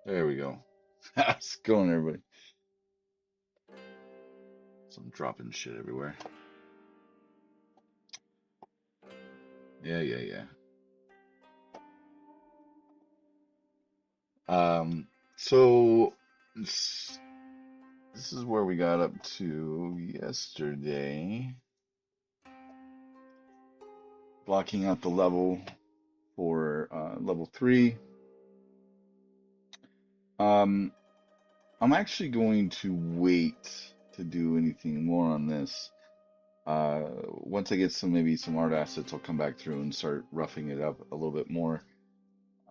There we go. How's it going, everybody? So I'm dropping shit everywhere. Yeah, yeah, yeah. Um, so this, this is where we got up to yesterday, blocking out the level for level 3. Um, I'm actually going to wait to do anything more on this. Once I get maybe some art assets, I'll come back through and start roughing it up a little bit more.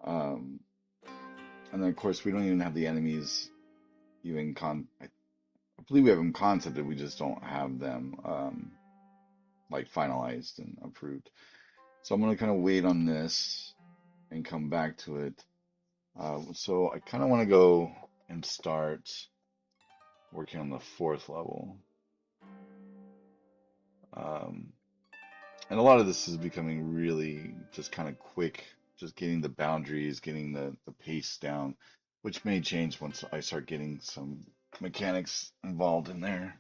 Um, and then of course we don't even have the enemies even I believe we have them concepted, we just don't have them like finalized and approved. So I'm gonna kind of wait on this and come back to it. So I kind of want to go and start working on the 4th level. Um, and a lot of this is becoming really just kind of quick, just getting the boundaries, getting the pace down, which may change once I start getting some mechanics involved in there.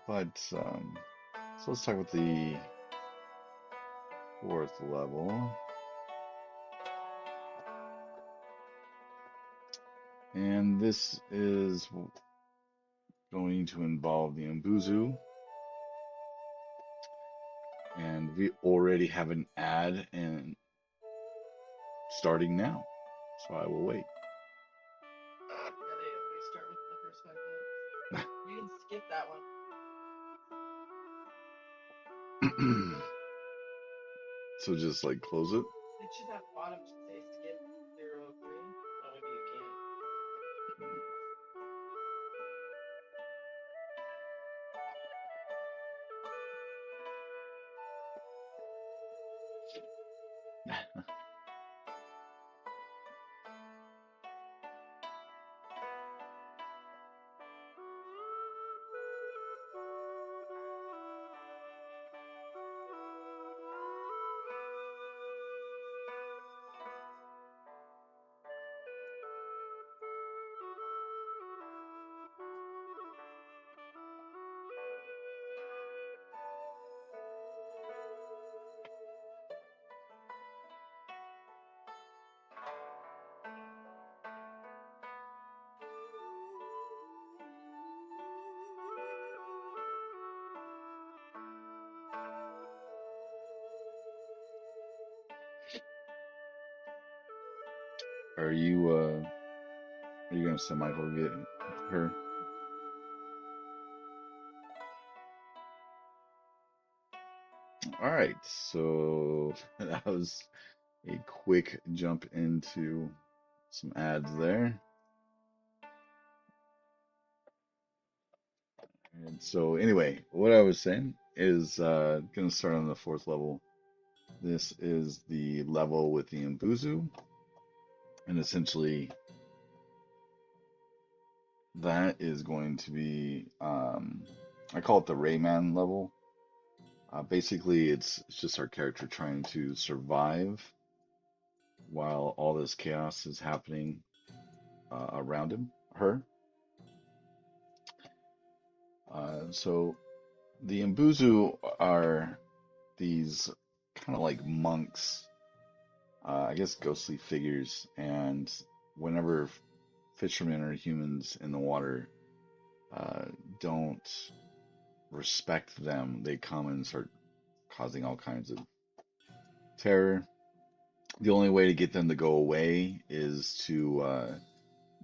But so let's talk about the 4th level. And this is going to involve the Mbuzu. And we already have an ad and starting now. So I will wait. Yeah, they always start within the first 5 minutes. You can skip that one. So just like close it. It should have bottom say skip 03. Oh, maybe you can't. Are you gonna send Michael to get her? All right, so that was a quick jump into some ads there. And so anyway, what I was saying is gonna start on the 4th level. This is the level with the Mbuzu, and essentially that is going to be I call it the Rayman level. Basically, it's just our character trying to survive while all this chaos is happening around her. So the Mbuzu are these kind of like monks, I guess ghostly figures, and whenever fishermen or humans in the water uh, don't respect them, they come and start causing all kinds of terror. The only way to get them to go away is to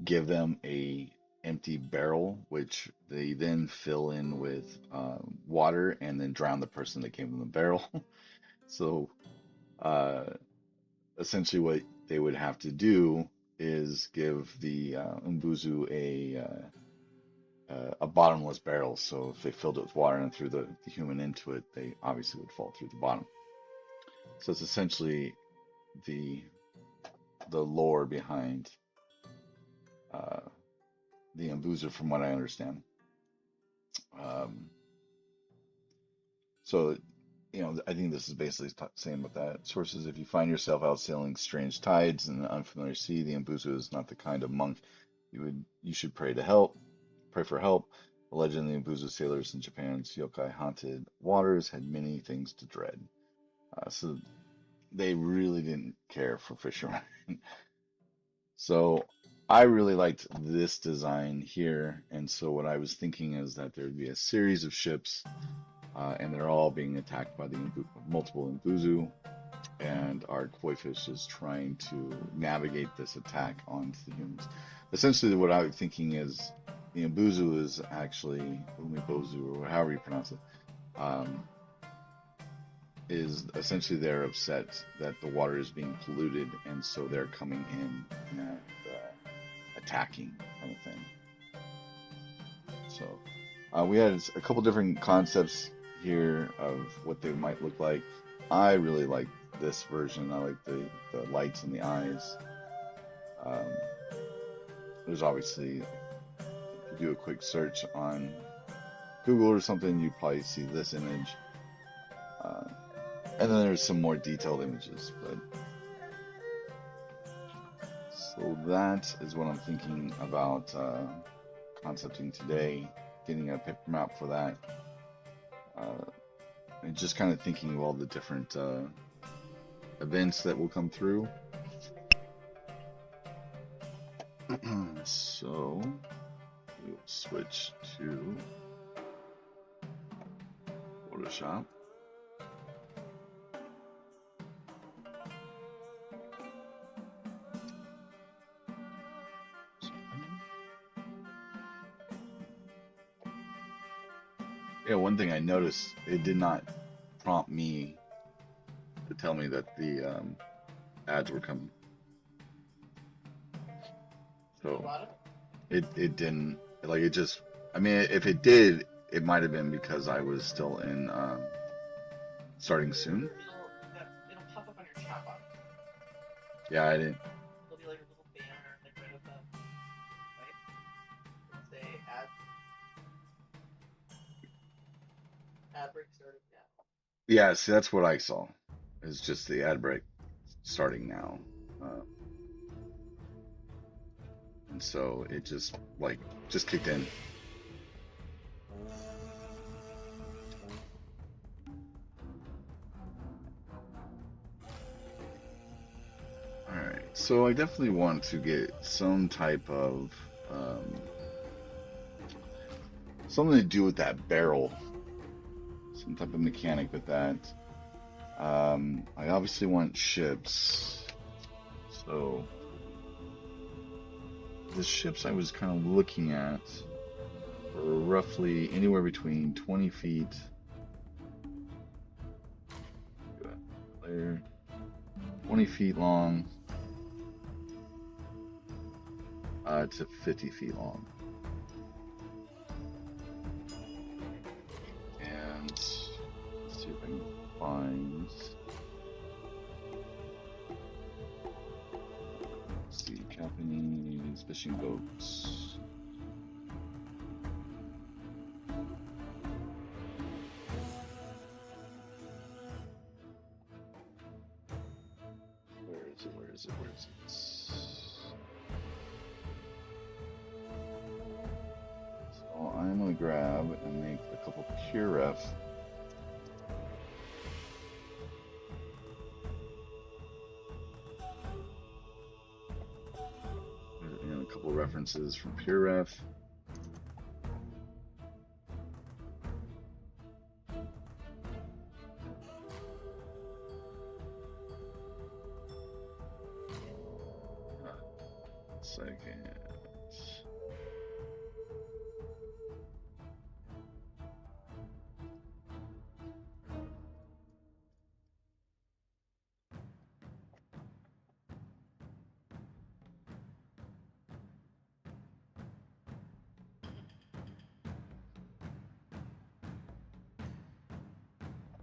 give them a empty barrel, which they then fill in with water and then drown the person that gave them the barrel. So uh, essentially, what they would have to do is give the Umbuzu a bottomless barrel. So if they filled it with water and threw the human into it, they obviously would fall through the bottom. So it's essentially the the lore behind uh, the Umbuzu, from what I understand. Um, so I think this is basically saying about that. Sources, if you find yourself out sailing strange tides in an unfamiliar sea, the Embuzu is not the kind of monk you should pray for help. Allegedly, Embuzu sailors in Japan's yokai haunted waters had many things to dread. So they really didn't care for fishermen. So I really liked this design here, and so what I was thinking is that there'd be a series of ships, and they're all being attacked by the multiple Imbuzu, and our koi fish is trying to navigate this attack onto the humans. Essentially, what I'm thinking is the Imbuzu is actually Umibozu, or however you pronounce it, um, is essentially they're upset that the water is being polluted, and so they're coming in and attacking, kind of thing. So we had a couple different concepts here of what they might look like. I really like this version. I like the lights in the eyes. Um, there's obviously, if you do a quick search on Google or something, you probably see this image. Uh, and then there's some more detailed images. But so that is what I'm thinking about concepting today, getting a paper map for that. And just kind of thinking of all the different events that will come through. So we'll switch to Photoshop. Yeah, one thing I noticed, it did not prompt me to tell me that the ads were coming. So it didn't, like, it just, I mean, if it did, it might have been because I was still in starting soon. It'll pop up on your chat box. Yeah, I didn't. It'll be like a little banner, like right above, right? It'll say ad break started now. Yeah, see, that's what I saw. It's just the ad break starting now. And so it just kicked in. All right, so I definitely want to get some type of something to do with that barrel, some type of mechanic with that. I obviously want ships, so the ships I was kind of looking at were roughly anywhere between 20 feet. There, 20 feet long to 50 feet long. And let's see if I can find. Let's see, Japanese fishing boats. Where is it? Where is it? Where is it? So I'm gonna grab and make a couple pure ref. And a couple references from pure ref. Second.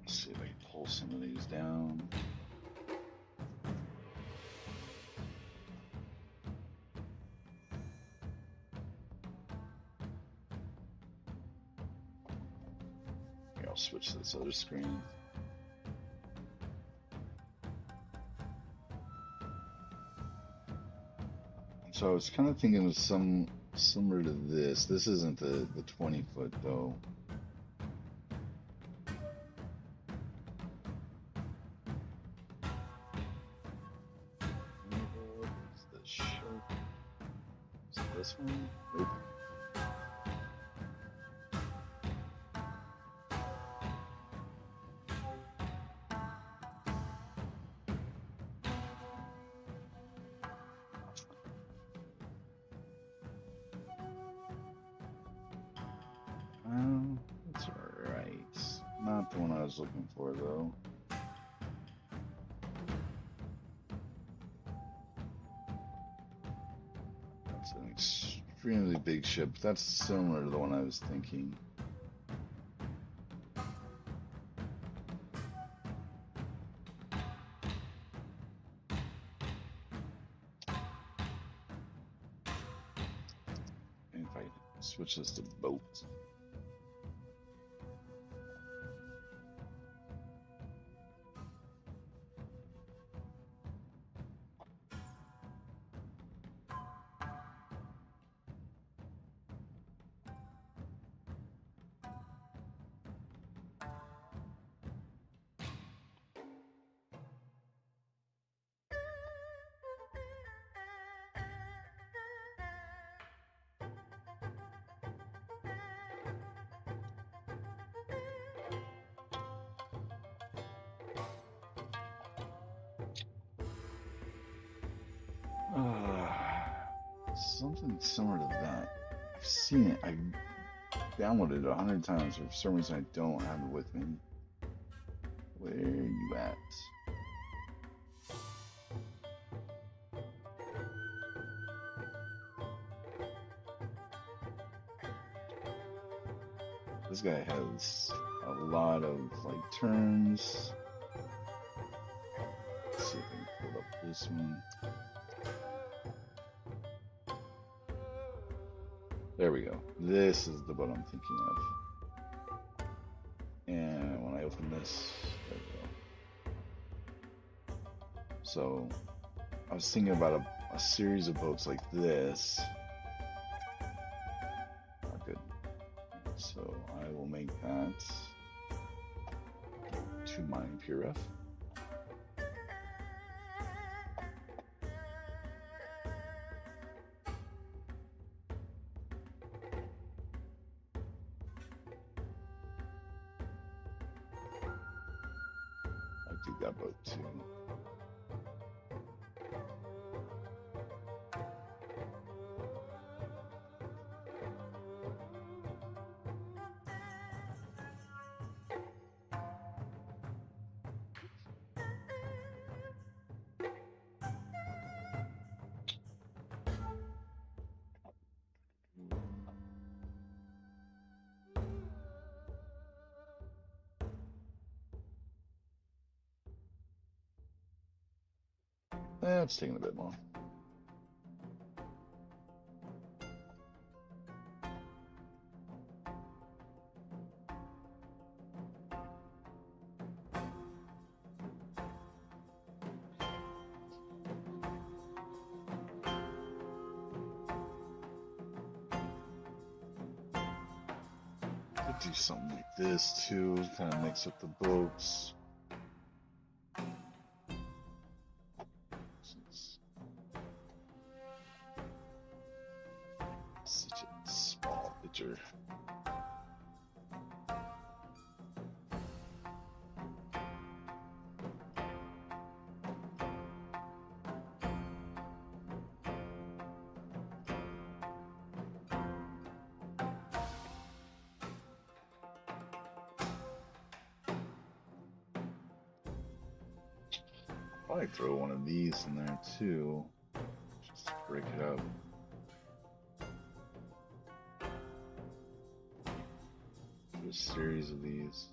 Let's see if I can pull some of these down. Here, I'll switch to this other screen. So I was kind of thinking of some similar to this. This isn't the 20 foot though. Is the shark? Is it this one? Nope. That's alright. Not the one I was looking for though. That's an extremely big ship. That's similar to the one I was thinking. And if I switch this to boat. Something similar to that. I've seen it. I've downloaded it 100 times. For some reason, I don't have it with me. Where are you at? This guy has a lot of like turns. Let's see if I can pull up this one. There we go. This is the boat I'm thinking of. And when I open this, there we go. So I was thinking about a series of boats like this. Not good. So I will make that 2 mine pure F. I do that boat too. It's taking a bit more. Could do something like this too, kind of mix up the boats. Such a small picture. Probably throw one of these in there too, just to break it up. A series of these.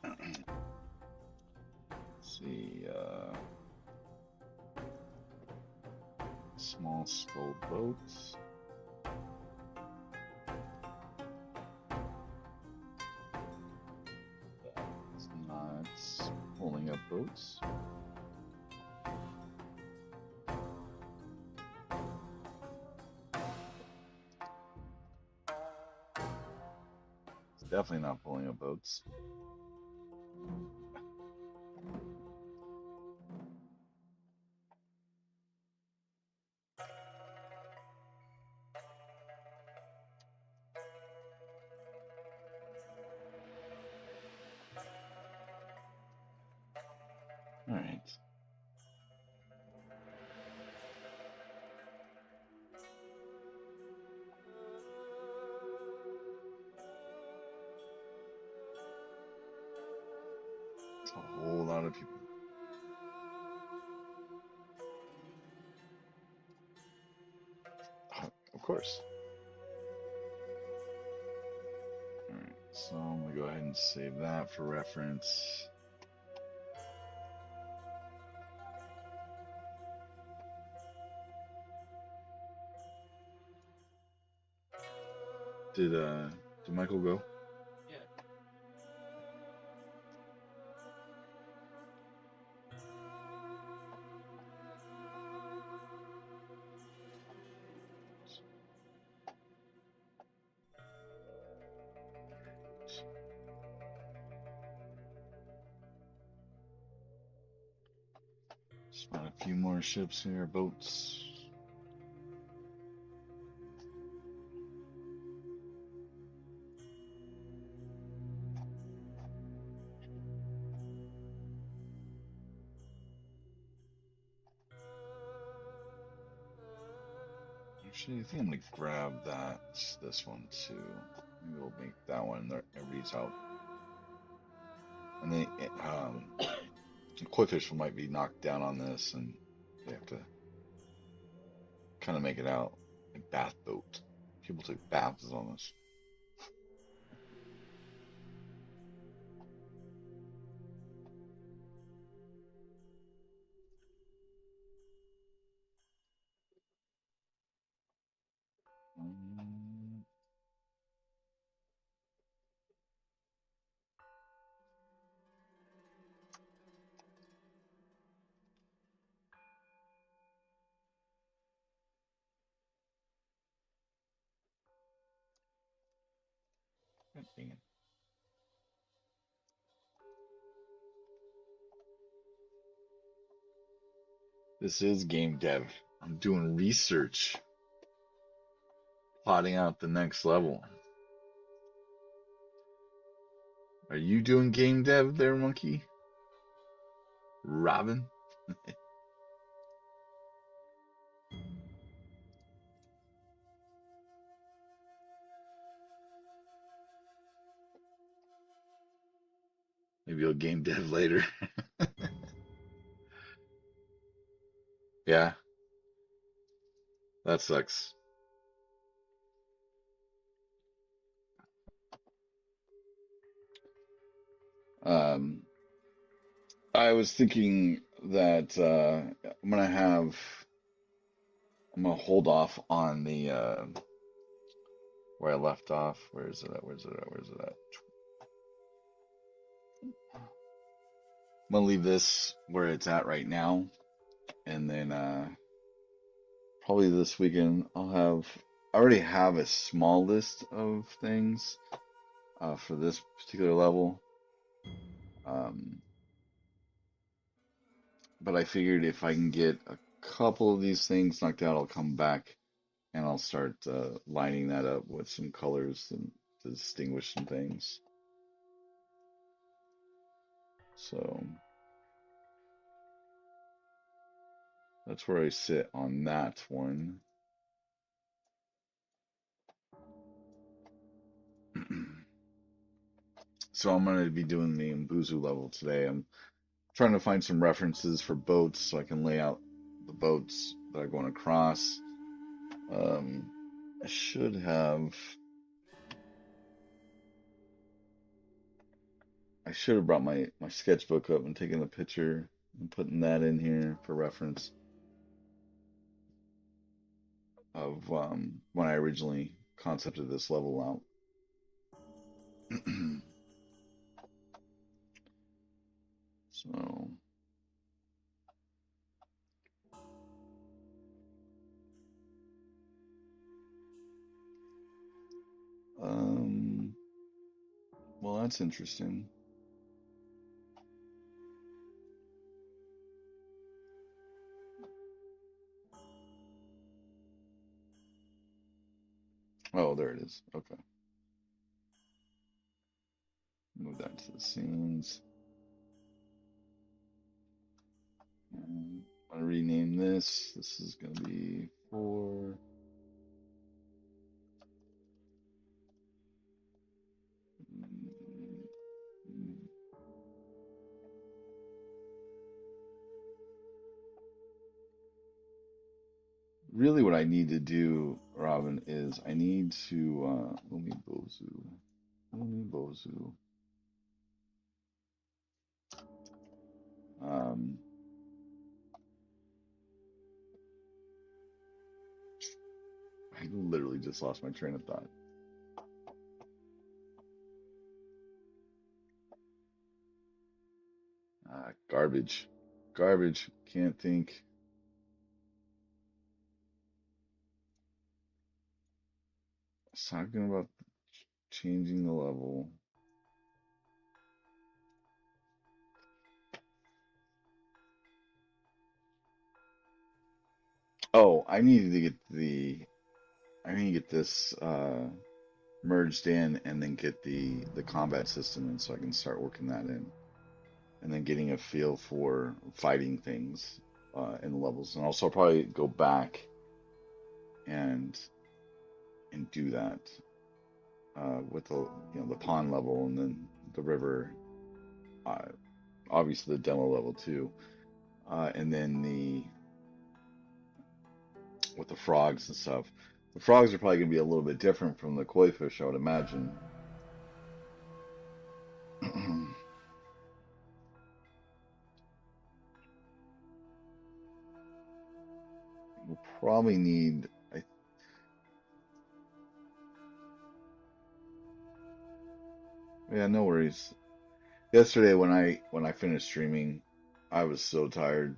Let's see, small scull boats. That's not pulling up boats. It's definitely not pulling up boats. All right. It's a whole lot of people. Of course. All right. So I'm gonna go ahead and save that for reference. Did Michael go? Yeah. Just found a few more ships here, boats. Actually, I think I'm gonna grab this one too. Maybe we'll make that one. Everybody's out, and then the koi fish might be knocked down on this, and they have to kind of make it out. A bath boat. People take baths on this. Um, God dang it. This is game dev. I'm doing research, plotting out the next level. Are you doing game dev there, monkey? Robin? Maybe you'll game dev later. Yeah, that sucks. Um, I was thinking that I'm gonna hold off on the where I left off. Where is it at? Where's it at? Where's it at? I'm gonna leave this where it's at right now, and then probably this weekend I already have a small list of things for this particular level. Um, but I figured if I can get a couple of these things knocked out, I'll come back and I'll start lining that up with some colors and to distinguish some things. So that's where I sit on that one. So I'm going to be doing the Mbuzu level today. I'm trying to find some references for boats so I can lay out the boats that are going across. Um, I should have brought my sketchbook up and taken a picture and putting that in here for reference. of when I originally concepted this level out. So, um, well, that's interesting. Oh, there it is. Okay. Move that to the scenes. I'm gonna rename this. This is gonna be 4. Really, what I need to do, Robin, is I need to Bozu. Um, I literally just lost my train of thought. Garbage. Garbage. Can't think. I was talking about changing the level. Oh, I need to get this merged in and then get the combat system in so I can start working that in. And then getting a feel for fighting things in the levels. And also I'll probably go back and do that with the pond level and then the river, uh, obviously the demo level too, and then the with the frogs and stuff. The frogs are probably going to be a little bit different from the koi fish, I would imagine. We'll probably need. Yeah, no worries. Yesterday when I finished streaming, I was so tired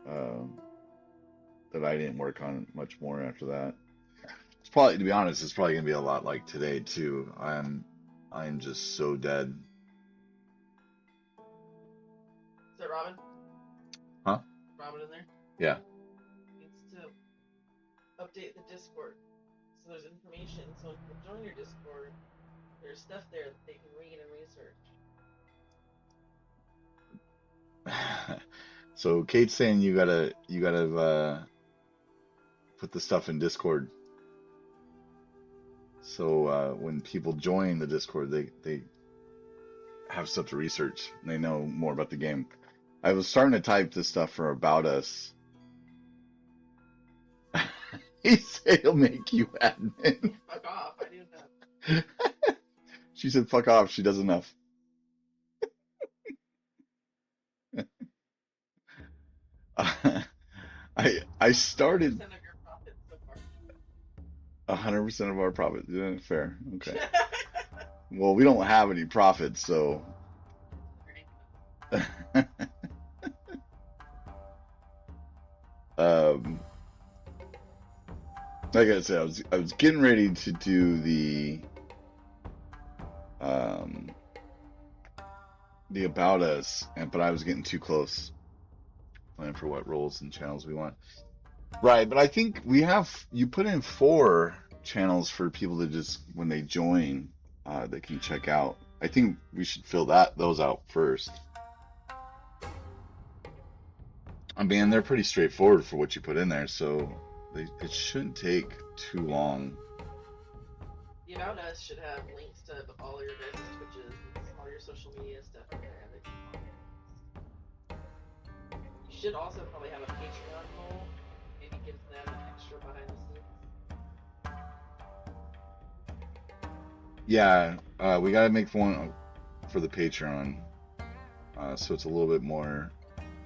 that I didn't work on it much more after that. It's probably, to be honest, it's probably gonna be a lot like today too. I'm just so dead. Is that Robin? Huh? Robin in there? Yeah. Needs to update the Discord. So there's information. So when people join your Discord, there's stuff there that they can read and research. So Kate's saying you gotta put the stuff in Discord. So when people join the Discord, they have stuff to research. And they know more about the game. I was starting to type this stuff for About Us. He said he'll make you admin. Fuck off! I do that. She said, "Fuck off." She does enough. I started 100% of your profits so far. 100% of our profit. Yeah, fair. Okay. Well, we don't have any profits, so. um, like I said, I was getting ready to do um the About Us, but I was getting too close. Plan for what roles and channels we want. Right, but I think you put in 4 channels for people to just when they join, they can check out. I think we should fill those out first. I mean, they're pretty straightforward for what you put in there, so it shouldn't take too long. The About Us should have links to all your guys' Twitches and all your social media stuff in there. You should also probably have a Patreon goal. Maybe give them an extra behind the scenes. Yeah, we gotta make one for the Patreon, so it's a little bit more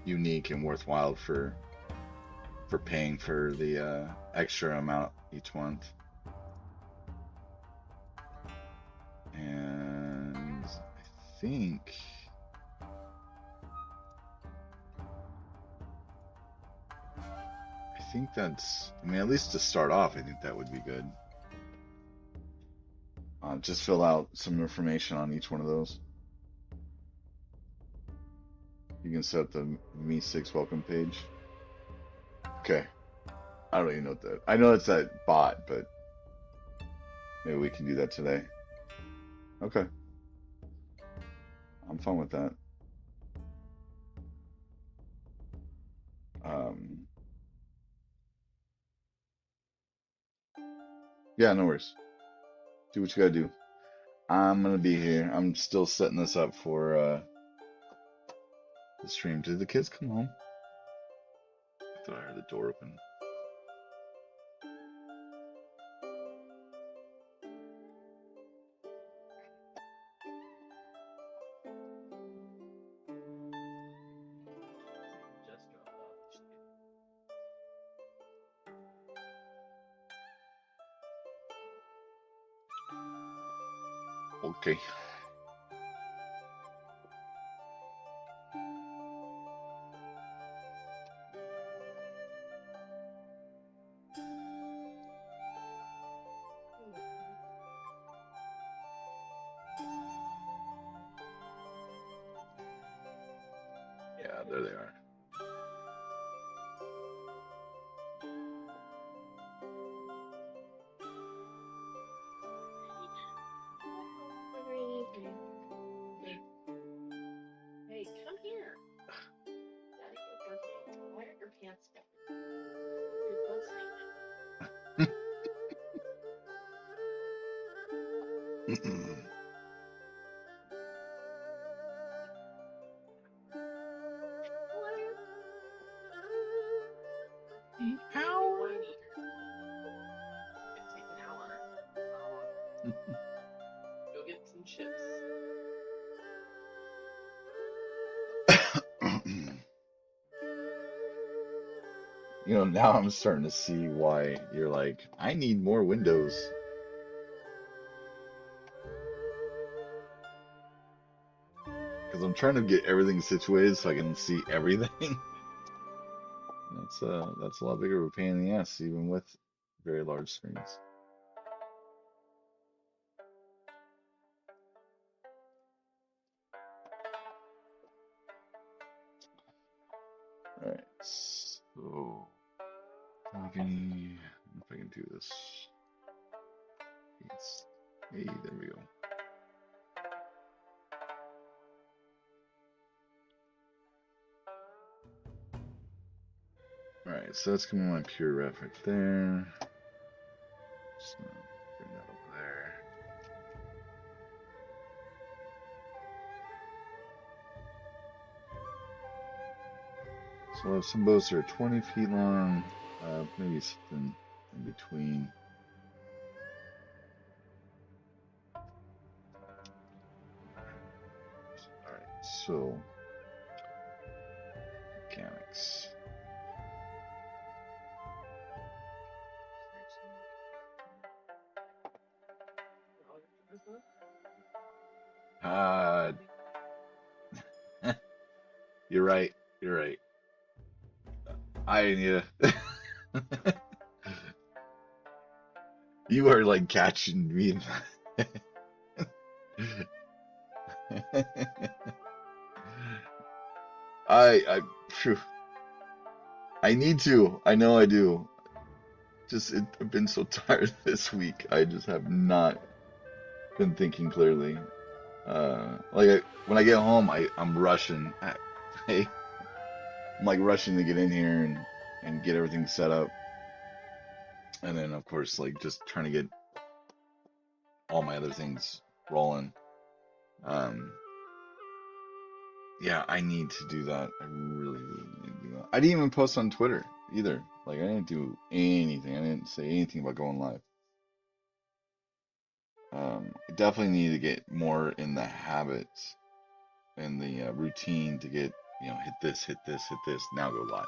unique and worthwhile for for paying for the extra amount each month. And I think that's, I mean, at least to start off, I think that would be good. Just fill out some information on each one of those. You can set up the Me6 welcome page. Okay. I don't even know what that, I know it's that bot, but maybe we can do that today. Okay. I'm fine with that. Yeah, no worries. Do what you gotta do. I'm gonna be here. I'm still setting this up for the stream. Did the kids come home? I thought I heard the door open. Okay. Yeah, there they are. Hey, come here. Daddy, it's birthday. Why are your pants down? Your butt's hanging. Ow. Whiny. It take an hour. Go get some chips. You know, now I'm starting to see why you're like, I need more windows. Because I'm trying to get everything situated so I can see everything. That's a lot bigger of a pain in the ass, even with very large screens. Alright, so talking, if I can do this. Hey, there we go. Alright, so that's gonna be my pure ref right there. So bring that over there. So I have some boats that are 20 feet long, maybe something in between. Alright, so mechanics. Uh, you're right. You're right. I need to. You are like catching me. Phew. I need to. I know I do. I've been so tired this week. I just have not been thinking clearly. When I get home, I'm rushing. I'm like rushing to get in here and get everything set up. And then of course, like just trying to get all my other things rolling. Yeah, I need to do that. I really, really need to do that. I didn't even post on Twitter either. Like I didn't do anything. I didn't say anything about going live. I definitely need to get more in the habit and the routine to get, hit this, now go live.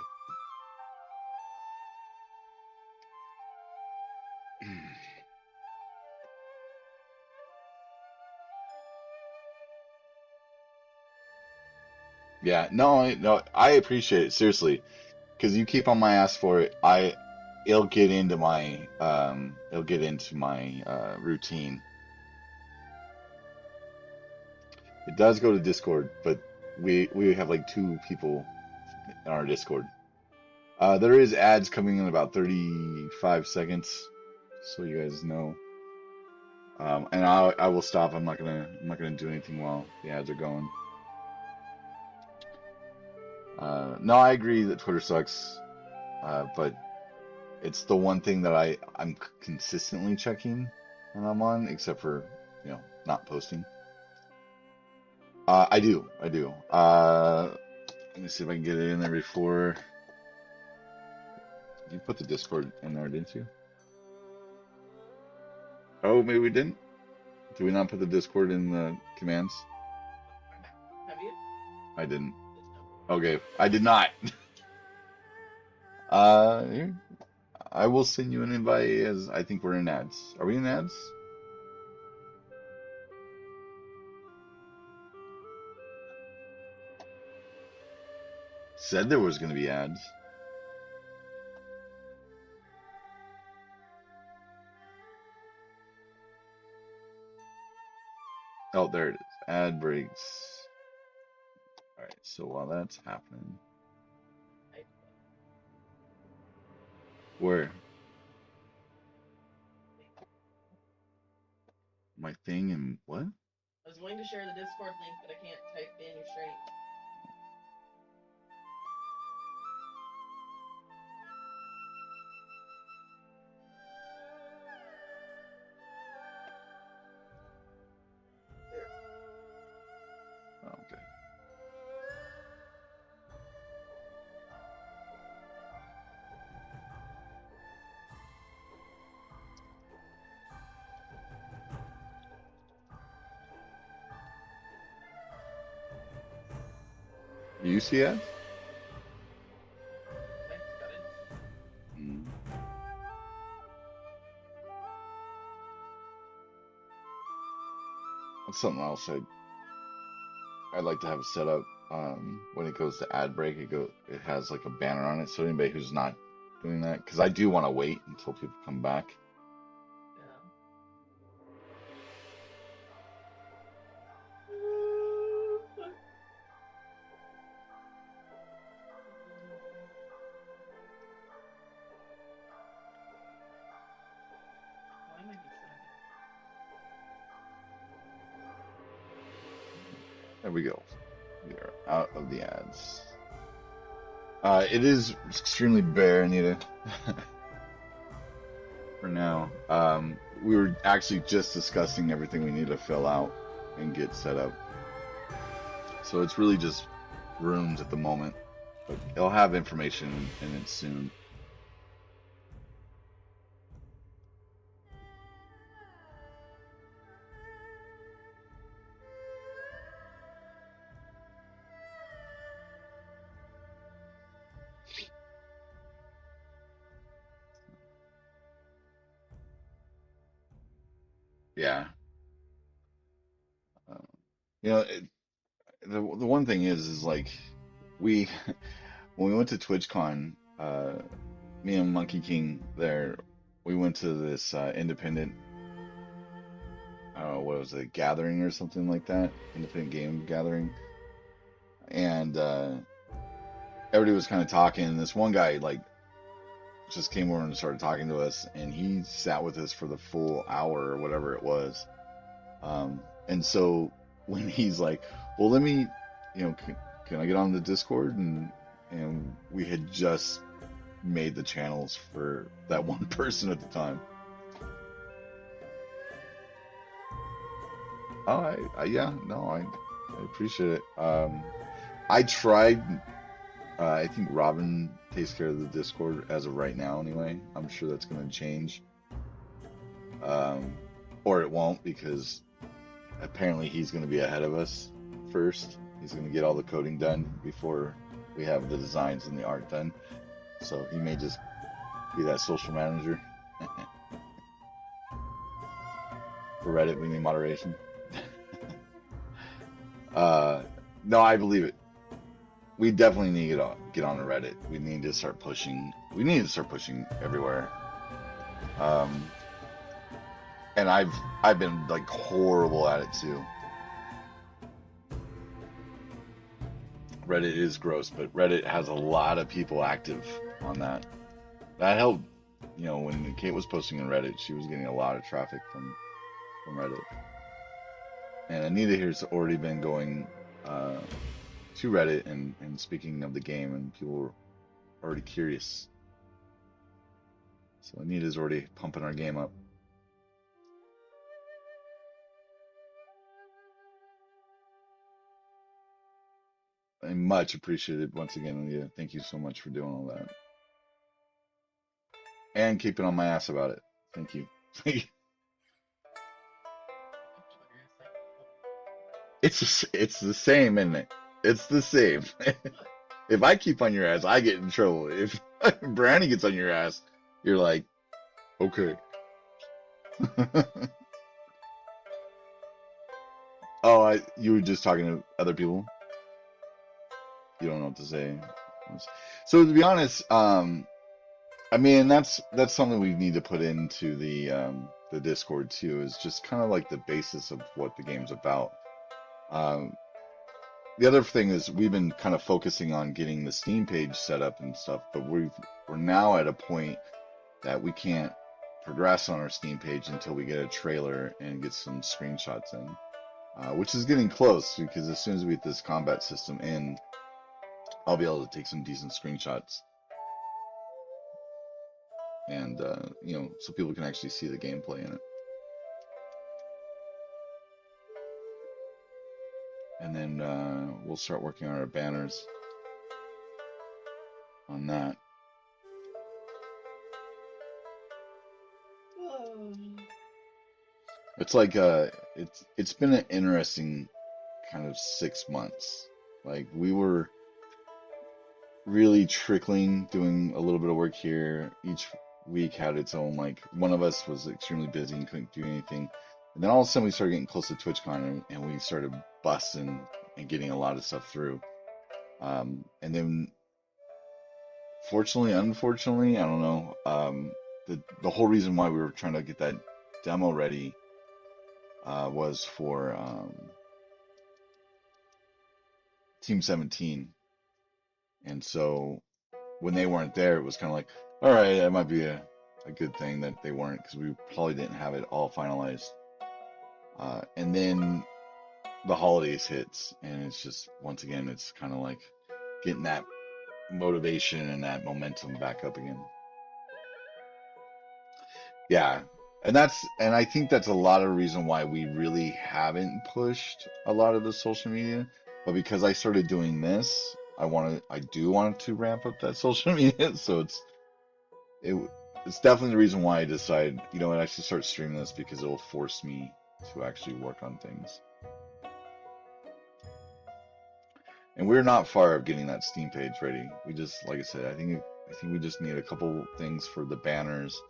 Yeah, no, no, I appreciate it seriously because you keep on my ass for it. It'll get into my routine. It does go to Discord, but we have like two people in our Discord. There is ads coming in about 35 seconds, so you guys know. And I will stop. I'm not gonna do anything while the ads are going. No, I agree that Twitter sucks, but it's the one thing that I'm consistently checking when I'm on, except for not posting. I do, I do. Let me see if I can get it in there before. You put the Discord in there, didn't you? Oh, maybe we didn't. Did we not put the Discord in the commands? Have you? I didn't. Just no. Okay, I did not. Here, I will send you an invite as I think we're in ads. Are we in ads? Said there was going to be ads. Oh, there it is. Ad breaks. All right, so while that's happening, I, where my thing and what? I was going to share the Discord link, but I can't type in your strength. There. Oh, okay. You see ads? Okay, got it. Mm. That's something else I'd like to have set up. When it goes to ad break, it has like a banner on it. So anybody who's not doing that, because I do want to wait until people come back. Yeah. Why might be sagging? There we go. We are out of the ads. It is extremely bare, Anita, for now. We were actually just discussing everything we need to fill out and get set up. So it's really just rooms at the moment, but it'll have information in it soon. Yeah. Uh, you know, the one thing is like we when we went to TwitchCon, me and Monkey King there, we went to this independent, I don't know what was it, gathering or something like that, independent game gathering, and everybody was kind of talking. And this one guy like just came over and started talking to us, and he sat with us for the full hour or whatever it was. And so when he's like, "Well, let me, can I get on the Discord?" and we had just made the channels for that one person at the time. Oh, yeah, no, I appreciate it. I tried. I think Robin takes care of the Discord as of right now, anyway. I'm sure that's going to change, um, or it won't because apparently he's going to be ahead of us first. He's going to get all the coding done before we have the designs and the art done. So he may just be that social manager for Reddit. We need moderation. No, I believe it. we definitely need to get on Reddit. We need to start pushing. We need to start pushing everywhere. And I've been like horrible at it too. Reddit is gross, but Reddit has a lot of people active on that. That helped. You know, when Kate was posting on Reddit, she was getting a lot of traffic from Reddit. And Anita here's already been going to Reddit and speaking of the game, and people were already curious. So Anita's already pumping our game up. And much appreciated once again, Anita. Thank you so much for doing all that. And keeping on my ass about it. Thank you. It's the same, isn't it? It's the same. If I keep on your ass, I get in trouble. If Brownie gets on your ass, you're like, okay. Oh, you were just talking to other people? You don't know what to say. So to be honest, I mean that's something we need to put into the Discord too, is just kind of like the basis of what the game's about. Um, the other thing is we've been kind of focusing on getting the Steam page set up and stuff, but we're now at a point that we can't progress on our Steam page until we get a trailer and get some screenshots in, which is getting close because as soon as we get this combat system in, I'll be able to take some decent screenshots and you know, so people can actually see the gameplay in it. And then we'll start working on our banners on that. It's like it's been an interesting kind of 6 months. Like we were really trickling, doing a little bit of work here. Each week had its own, like one of us was extremely busy and couldn't do anything. And then all of a sudden we started getting close to TwitchCon and we started busting and getting a lot of stuff through. And then fortunately, unfortunately, I don't know. The whole reason why we were trying to get that demo ready was for Team 17. And so when they weren't there, it was kind of like, all right, that might be a good thing that they weren't, because we probably didn't have it all finalized. And then the holidays hits, and it's just, once again, it's kind of like getting that motivation and that momentum back up again. Yeah. And I think that's a lot of the reason why we really haven't pushed a lot of the social media. But because I started doing this, I do want to ramp up that social media. So it's definitely the reason why I decided, you know what, I should start streaming this, because it will force me to actually work on things. And we're not far of getting that Steam page ready. We just, like I said, I think we just need a couple things for the banners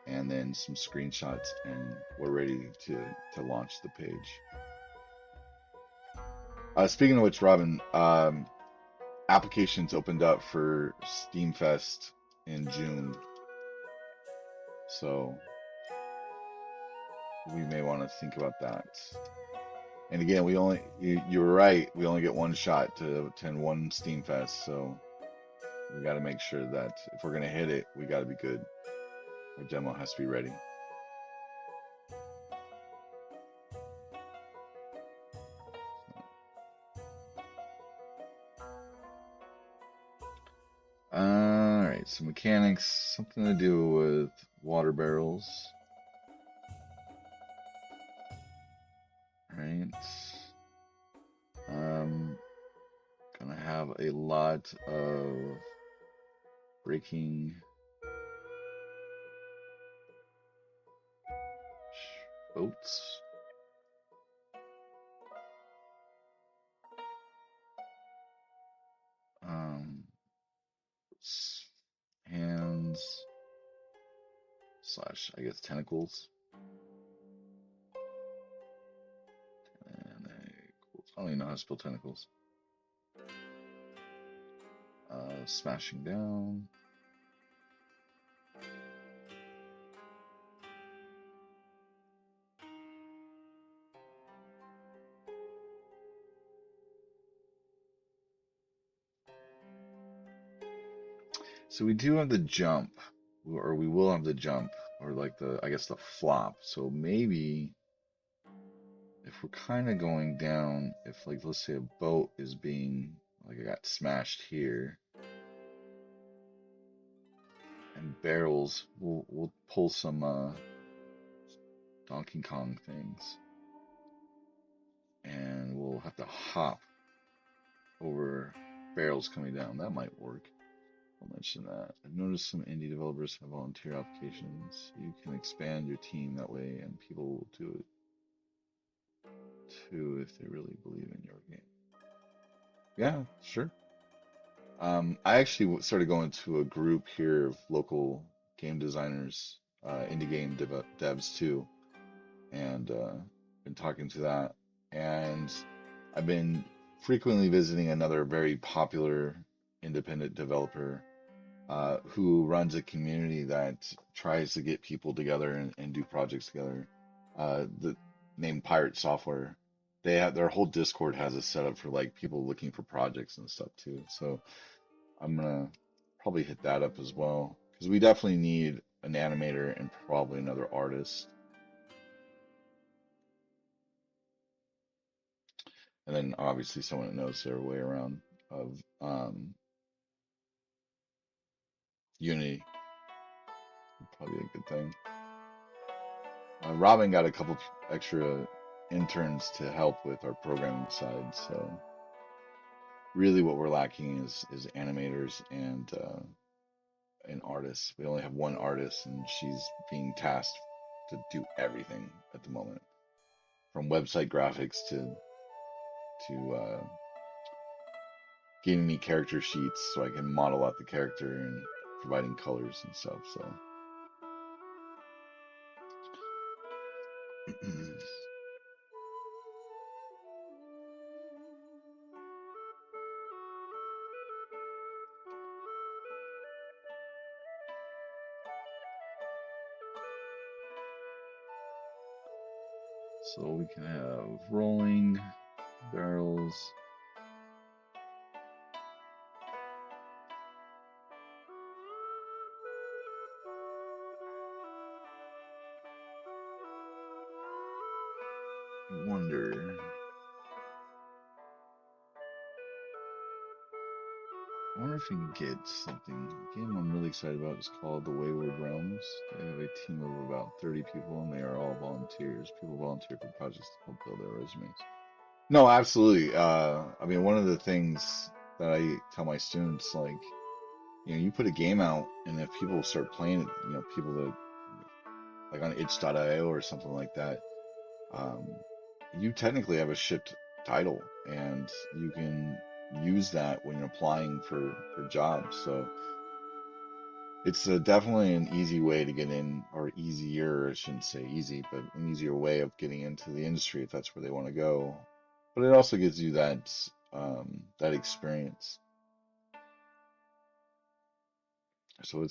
and then some screenshots, and we're ready to launch the page. Speaking of which, Robin, applications opened up for Steam Fest in June, so we may want to think about that. And again, you were right, we only get one shot to attend one Steam Fest, so we got to make sure that if we're going to hit it, we got to be good. Our demo has to be ready. All right, so mechanics, something to do with water barrels. Right. Gonna have a lot of breaking boats. Hands slash, I guess, tentacles. And I don't even know how to spell tentacles. Smashing down. So we do have the jump, or we will have the jump, or like I guess the flop. So maybe if we're kind of going down, if like let's say a boat is being like I got smashed here, and barrels, we'll pull some Donkey Kong things, and we'll have to hop over barrels coming down. That might work. I'll mention that. I've noticed some indie developers have volunteer applications. You can expand your team that way, and people will do it too if they really believe in your game. Yeah, sure. I actually started going to a group here of local game designers, indie game devs too, and been talking to that. And I've been frequently visiting another very popular independent developer who runs a community that tries to get people together and do projects together. The named Pirate Software. They have their whole Discord has a setup for like people looking for projects and stuff too. So I'm gonna probably hit that up as well because we definitely need an animator and probably another artist. And then obviously someone that knows their way around of Unity, probably a good thing. Robin got a couple extra interns to help with our programming side, so really what we're lacking is animators and artists. We only have one artist, and she's being tasked to do everything at the moment, from website graphics to giving me character sheets so I can model out the character and providing colors and stuff. So. So we can have rolling barrels. I wonder. I wonder if we can get something. The game I'm really excited about is called The Wayward Realms. They have a team of about 30 people, and they are all volunteers. People volunteer for projects to help build their resumes. No, absolutely. I mean, one of the things that I tell my students, like, you put a game out, and if people start playing it, people that like on itch.io or something like that, um, you technically have a shipped title, and you can use that when you're applying for jobs. So it's definitely an easy way to get in, or easier, I shouldn't say easy, but an easier way of getting into the industry if that's where they want to go. But it also gives you that experience. So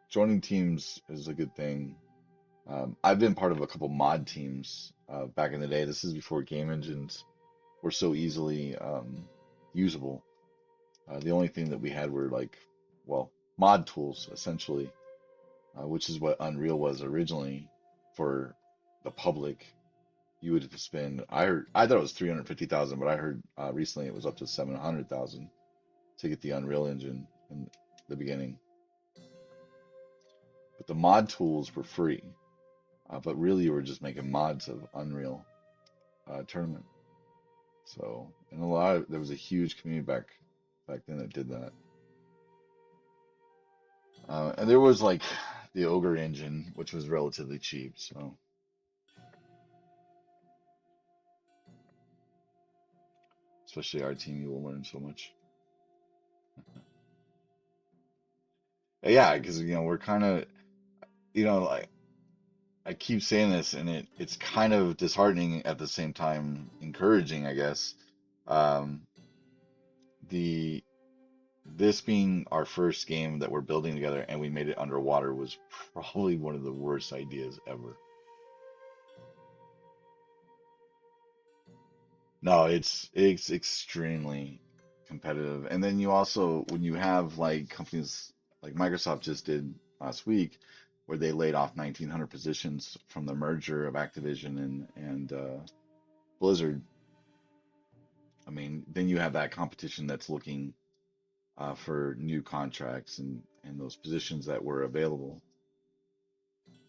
joining teams is a good thing. I've been part of a couple mod teams back in the day. This is before game engines were so easily usable. The only thing that we had were mod tools essentially, which is what Unreal was originally for the public. You would spend. I thought it was 350,000, but I heard recently it was up to 700,000 to get the Unreal Engine in the beginning. But the mod tools were free. But really, you were just making mods of Unreal Tournament. So, and there was a huge community back then that did that. And there was like the Ogre engine, which was relatively cheap. So, especially our team, you will learn so much. Yeah, because we're kind of, like I keep saying this, and it's kind of disheartening at the same time, encouraging, I guess. Um, the this being our first game that we're building together and we made it underwater was probably one of the worst ideas ever. No, it's extremely competitive. And then you also, when you have like companies like Microsoft just did last week, where they laid off 1,900 positions from the merger of Activision and Blizzard. I mean, then you have that competition that's looking for new contracts and those positions that were available.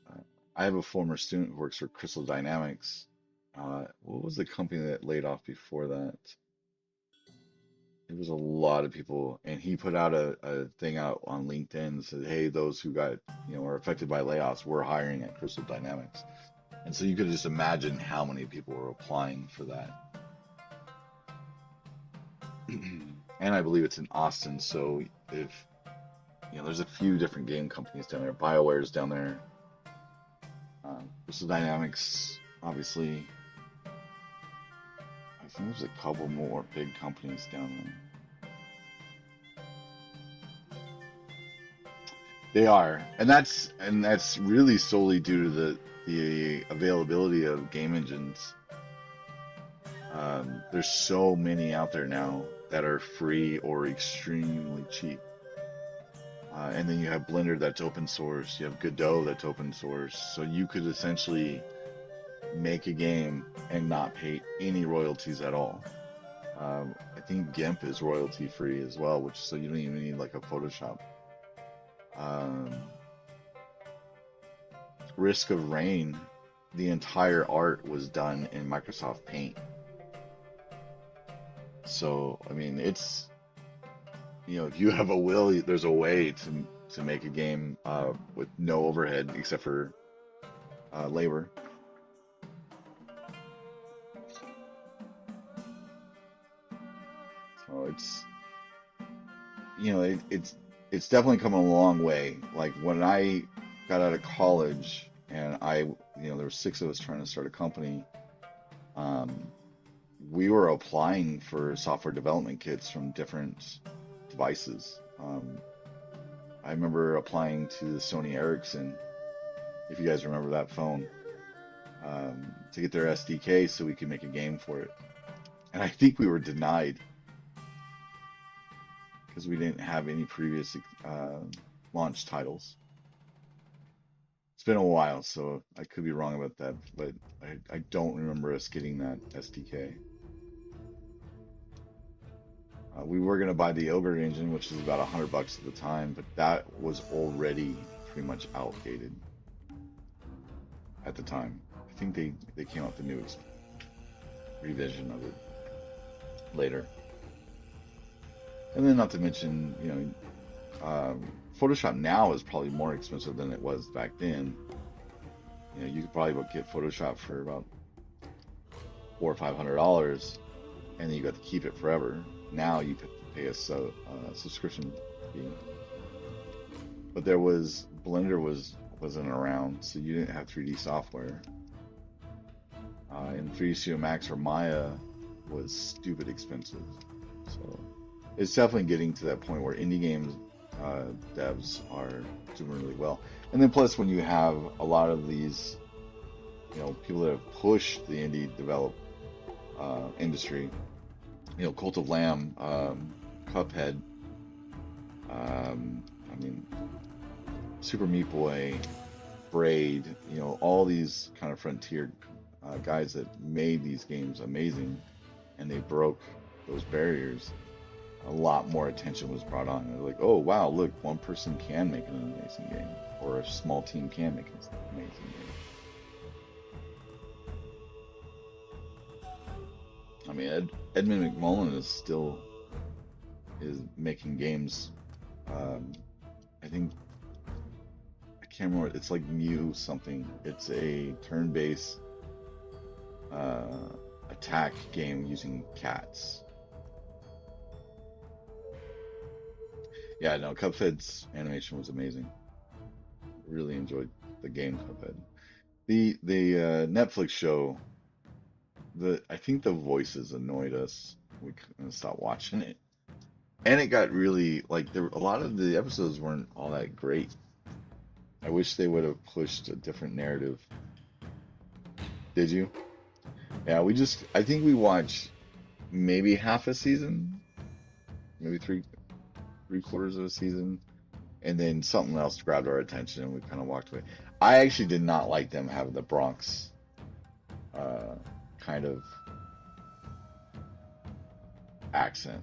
Uh, I have a former student who works for Crystal Dynamics. What was the company that laid off before that? It was a lot of people, and he put out a thing out on LinkedIn and said, "Hey, those who got, are affected by layoffs, we're hiring at Crystal Dynamics." And so you could just imagine how many people were applying for that. And I believe it's in Austin, so if there's a few different game companies down there. BioWare's down there. Crystal Dynamics, obviously. I think there's a couple more big companies down there. They are, and that's really solely due to the availability of game engines. There's so many out there now that are free or extremely cheap. And then you have Blender that's open source. You have Godot that's open source. So you could essentially make a game and not pay any royalties at all. I think GIMP is royalty free as well, which so you don't even need like a Photoshop. Um, Risk of Rain, the entire art was done in Microsoft Paint. So I mean, it's if you have a will, there's a way to make a game with no overhead except for labor. So it's definitely come a long way. Like when I got out of college and there were six of us trying to start a company. We were applying for software development kits from different devices. I remember applying to the Sony Ericsson, if you guys remember that phone, to get their SDK so we could make a game for it. And I think we were denied because we didn't have any previous launch titles. It's been a while, so I could be wrong about that, but I don't remember us getting that SDK. We were going to buy the Ogre engine, which is about $100 at the time, but that was already pretty much outdated at the time. I think they came out with the new revision of it later. And then not to mention, Photoshop now is probably more expensive than it was back then. You could probably get Photoshop for about $400 or $500, and then you got to keep it forever. Now you have to pay a subscription fee. But Blender wasn't around, so you didn't have 3D software. And 3D Studio Max or Maya was stupid expensive. So it's definitely getting to that point where indie games devs are doing really well. And then plus when you have a lot of these people that have pushed the indie develop industry, Cult of Lamb, Cuphead, Super Meat Boy, Braid, all these kind of frontier guys that made these games amazing, and they broke those barriers. A lot more attention was brought on. They're like, oh wow, look, one person can make an amazing game, or a small team can make an amazing game. I mean, Edmund McMullen is making games. I think I can't remember. It's like Mew something. It's a turn-based attack game using cats. Yeah, no, Cuphead's animation was amazing. Really enjoyed the game Cuphead. The Netflix show. I think the voices annoyed us. We couldn't stop watching it. And it got really like a lot of the episodes weren't all that great. I wish they would have pushed a different narrative. Did you? Yeah, I think we watched maybe half a season, maybe three quarters of a season, and then something else grabbed our attention and we kind of walked away. I actually did not like them having the Bronx uh kind of accent.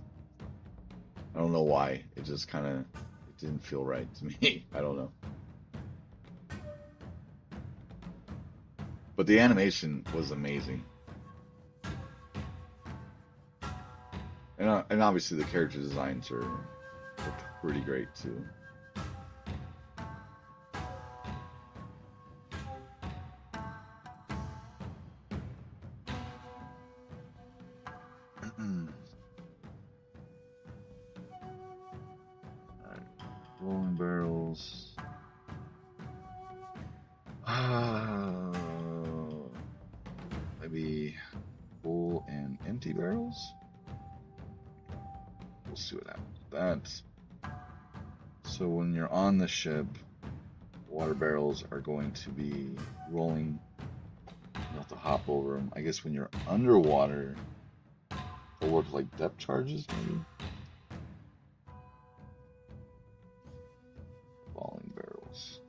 I don't know why. It just kind of it didn't feel right to me. I don't know. But the animation was amazing. And obviously the character designs are pretty great too. Alright, rolling barrels. Maybe full and empty barrels. We'll see what happens with that. So when you're on the ship, water barrels are going to be rolling. You have to hop over them. I guess when you're underwater, they'll work like depth charges, maybe. Falling barrels.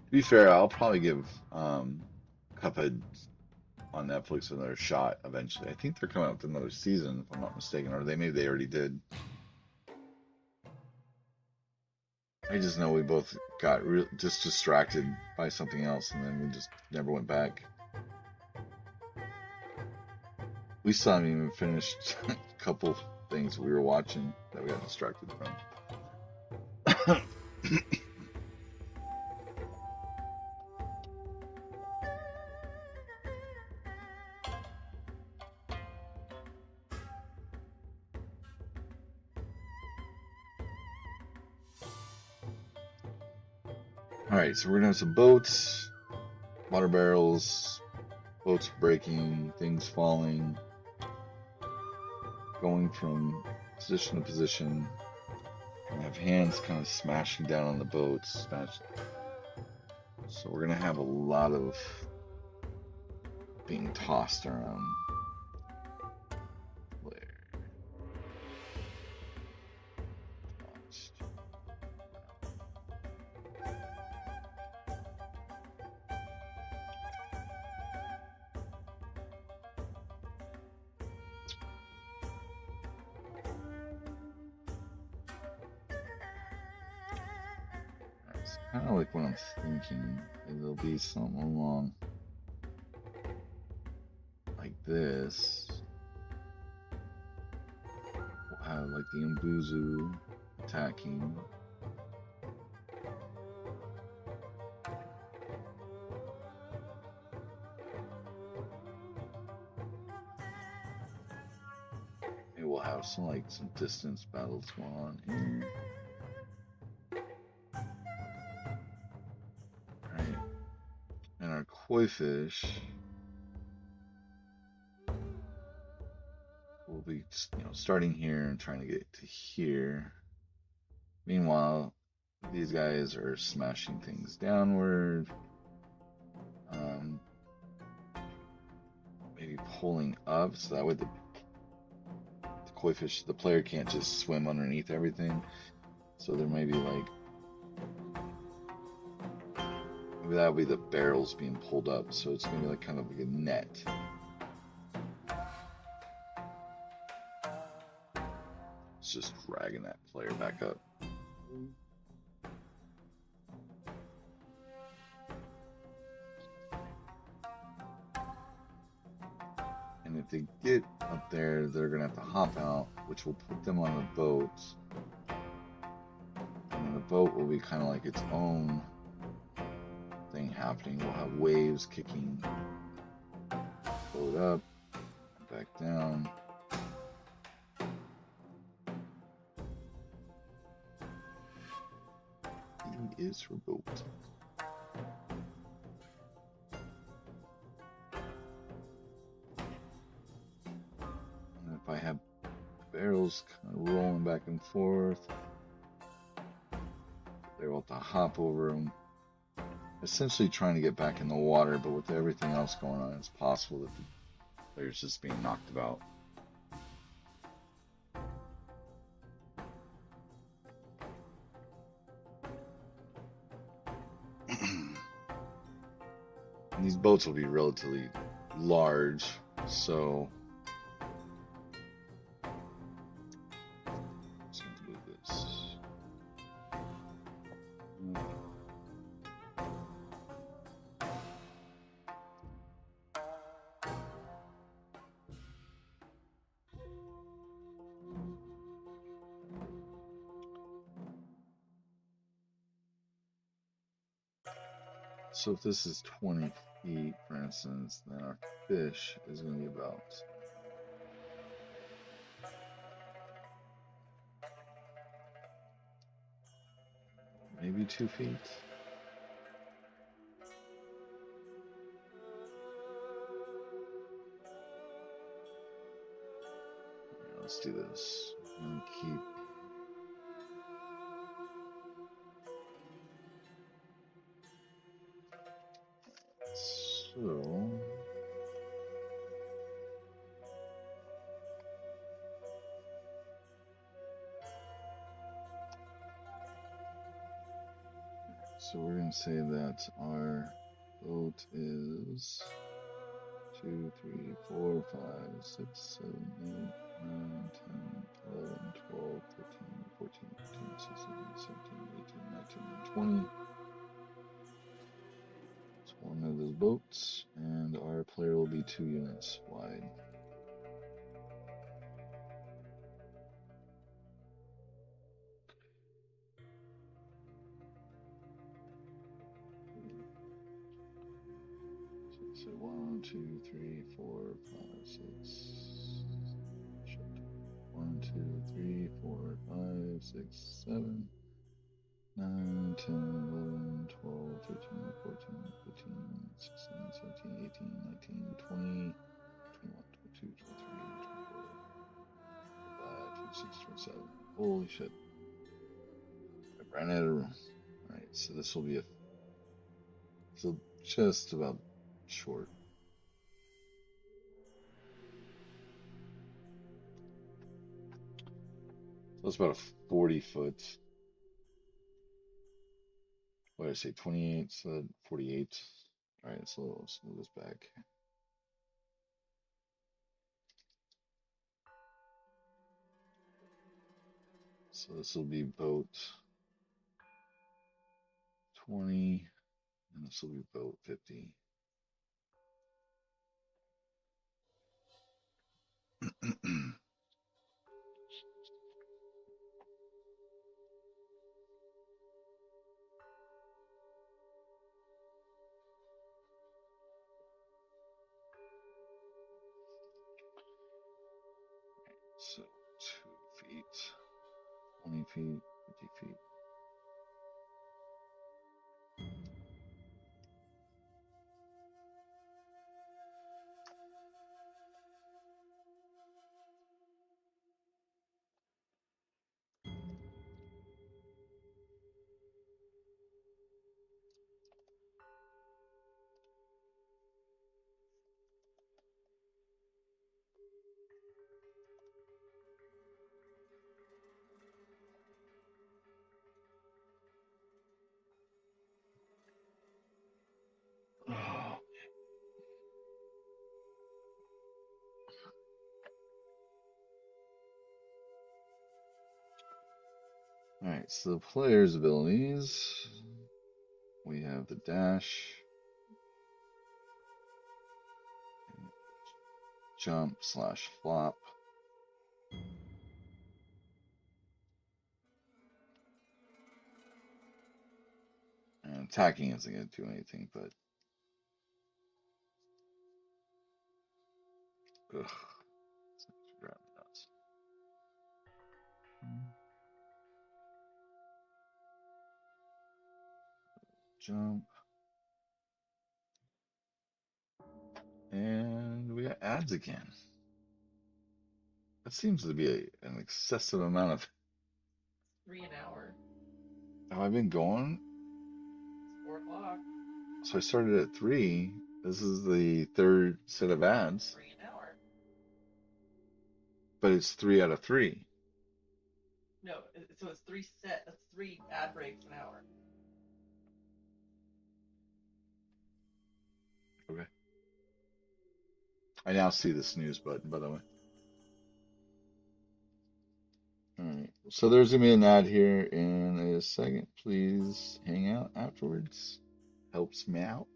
To be fair, I'll probably give Cuphead on Netflix another shot eventually. I think they're coming out with another season, if I'm not mistaken, or maybe they already did. I just know we both got just distracted by something else, and then we just never went back. We still haven't even finished a couple things we were watching that we got distracted from. All right, so we're gonna have some boats, water barrels, boats breaking, things falling, going from position to position. We have hands kind of smashing down on the boats, so we're gonna have a lot of being tossed around. It's kind of like what I'm thinking. It'll be something along like this. We'll have like the Umbuzu attacking. Maybe we'll have some distance battles going on here. Alright. And our koi fish will be starting here and trying to get to here. Meanwhile, these guys are smashing things downward. Maybe pulling up so that way the koi fish, the player can't just swim underneath everything. So there may be maybe that'll be the barrels being pulled up. So it's gonna be kind of like a net. It's just dragging that player back up. And if they get up there, they're gonna have to hop out, which will put them on a boat. And the boat will be kind of like its own thing happening. We'll have waves kicking boat up, back down. E is for boat. vessels kind of rolling back and forth. They're able to hop over them, essentially trying to get back in the water, but with everything else going on, it's possible that the player's just being knocked about. And these boats will be relatively large, so let's move this. So if this is 20 feet, for instance, then our fish is going to be about maybe 2 feet. Yeah, let's do this and keep. So we're going to say that our boat is 2, 3, 4, 5, 6, 7, 8, 9, 10, 11, 12, 13, 14, 15, 16, 17, 18, 19, and 20. It's one of those boats, and our player will be 2 units wide. So 1, 2, 3, 4, 5, 6. 1, 2, 3, 4, 5, 6, 7, 9, 10, 11, 12, 13, 14, 15, 16, 17, 18, 19, 20, 21, 22, 23, 24, 25, 26, 27. Holy shit. I ran out of room. Alright, so this will be so just about short. So it's about a 40 foot. What did I say? 28, so 48. Alright, so let's move this back. So this will be boat 20, and this will be boat 50. So 2 feet, 20 feet, 50 feet. Oh. Alright, so the player's abilities. We have the dash, jump slash flop. And attacking isn't going to do anything, but ugh, grab nuts. Jump. And we got ads again. That seems to be an excessive amount of. 3 an hour. Have I been going? It's 4 o'clock. So I started at 3. This is the third set of ads, 3 an hour. but it's 3 out of 3. No, so it's that's 3 ad breaks an hour. Okay. I now see the snooze button, by the way. All right. So there's gonna be an ad here in a second. Please hang out afterwards. Helps me out.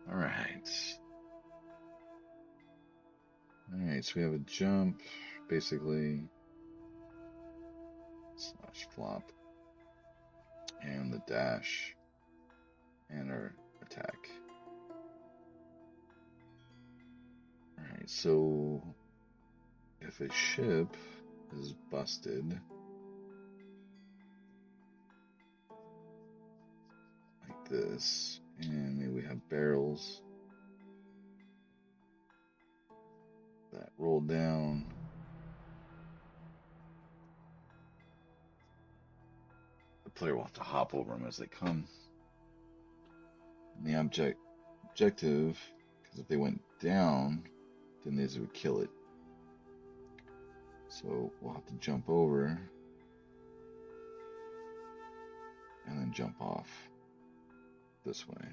All right. All right. So we have a jump, basically, slash flop, and the dash, and our attack. All right. So if a ship is busted like this, and maybe we have barrels that roll down, the player will have to hop over them as they come. And the objective, because if they went down, then these would kill it. So we'll have to jump over and then jump off this way.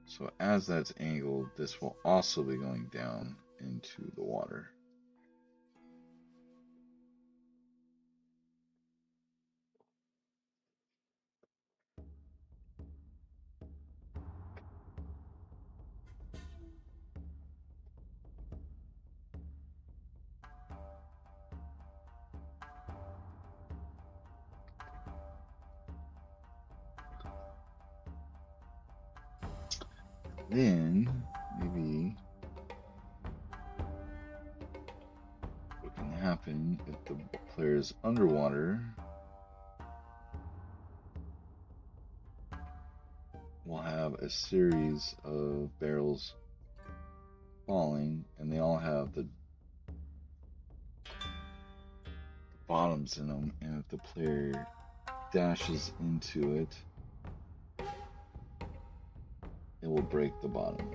So as that's angled, this will also be going down into the water. Then maybe what can happen if the player is underwater, we'll have a series of barrels falling, and they all have the bottoms in them, and if the player dashes into it, it will break the bottom.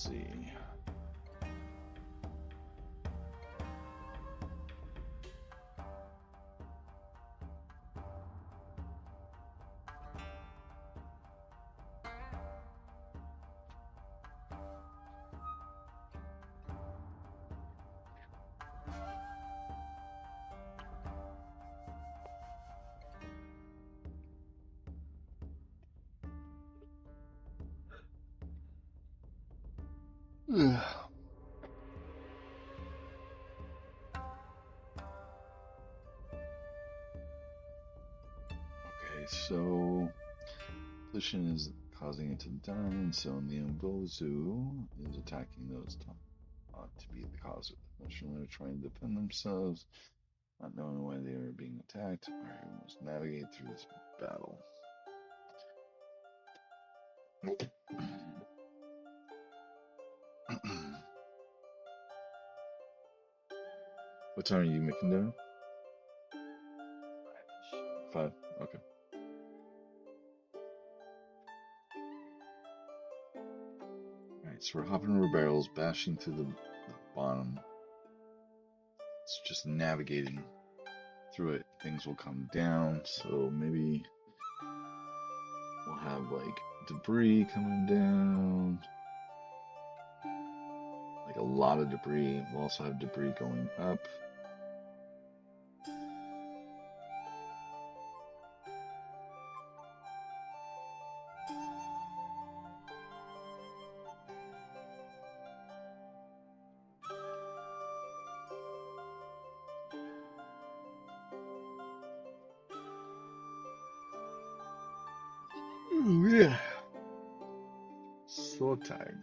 see. Okay, so pollution is causing it to die, and so the Mbozu is attacking those thought to be the cause of it. Emotionally, they're trying to defend themselves, not knowing why they are being attacked. Alright, we must navigate through this battle. What time are you making dinner? 5. Okay. Alright, so we're hopping over barrels, bashing through the bottom. It's just navigating through it. Things will come down, so maybe we'll have like debris coming down. Like a lot of debris. We'll also have debris going up. Ooh, yeah. So tired.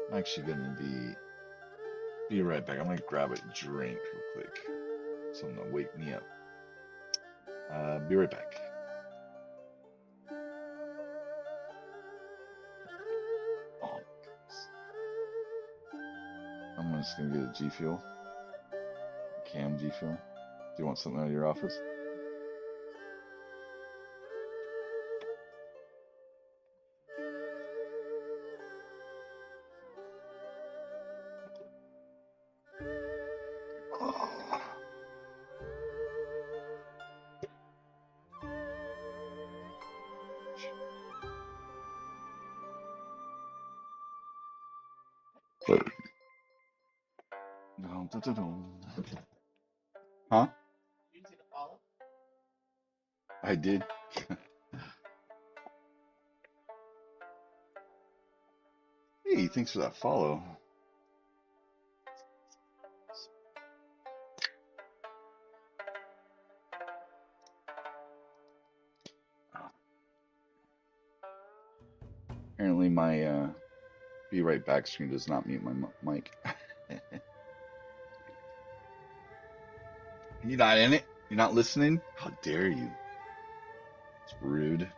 I'm actually gonna be right back. I'm gonna grab a drink real quick. Something to wake me up. Be right back. Oh, I'm just gonna get a G Fuel. Cam G Fuel. Do you want something out of your office? But no, huh? You see the follow? I did. Hey, thanks for that follow. Apparently my be right back screen does not mute my mic. You're not in it? You're not listening? How dare you? It's rude.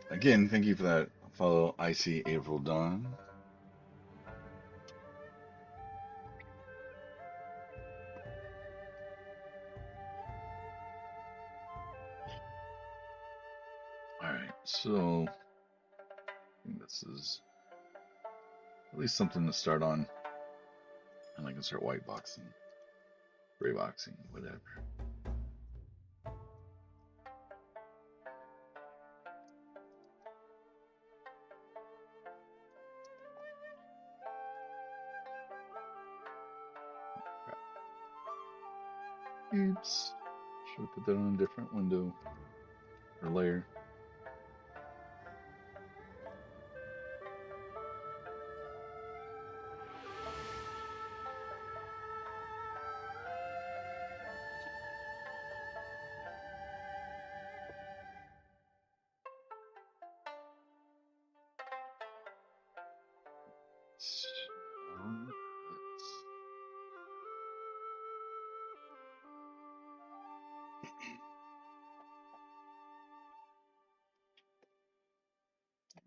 Again, thank you for that follow, Icy April Dawn. Alright, so I think this is at least something to start on. And I can start white boxing, gray boxing, whatever. Oops. Should have put that on a different window or layer. So,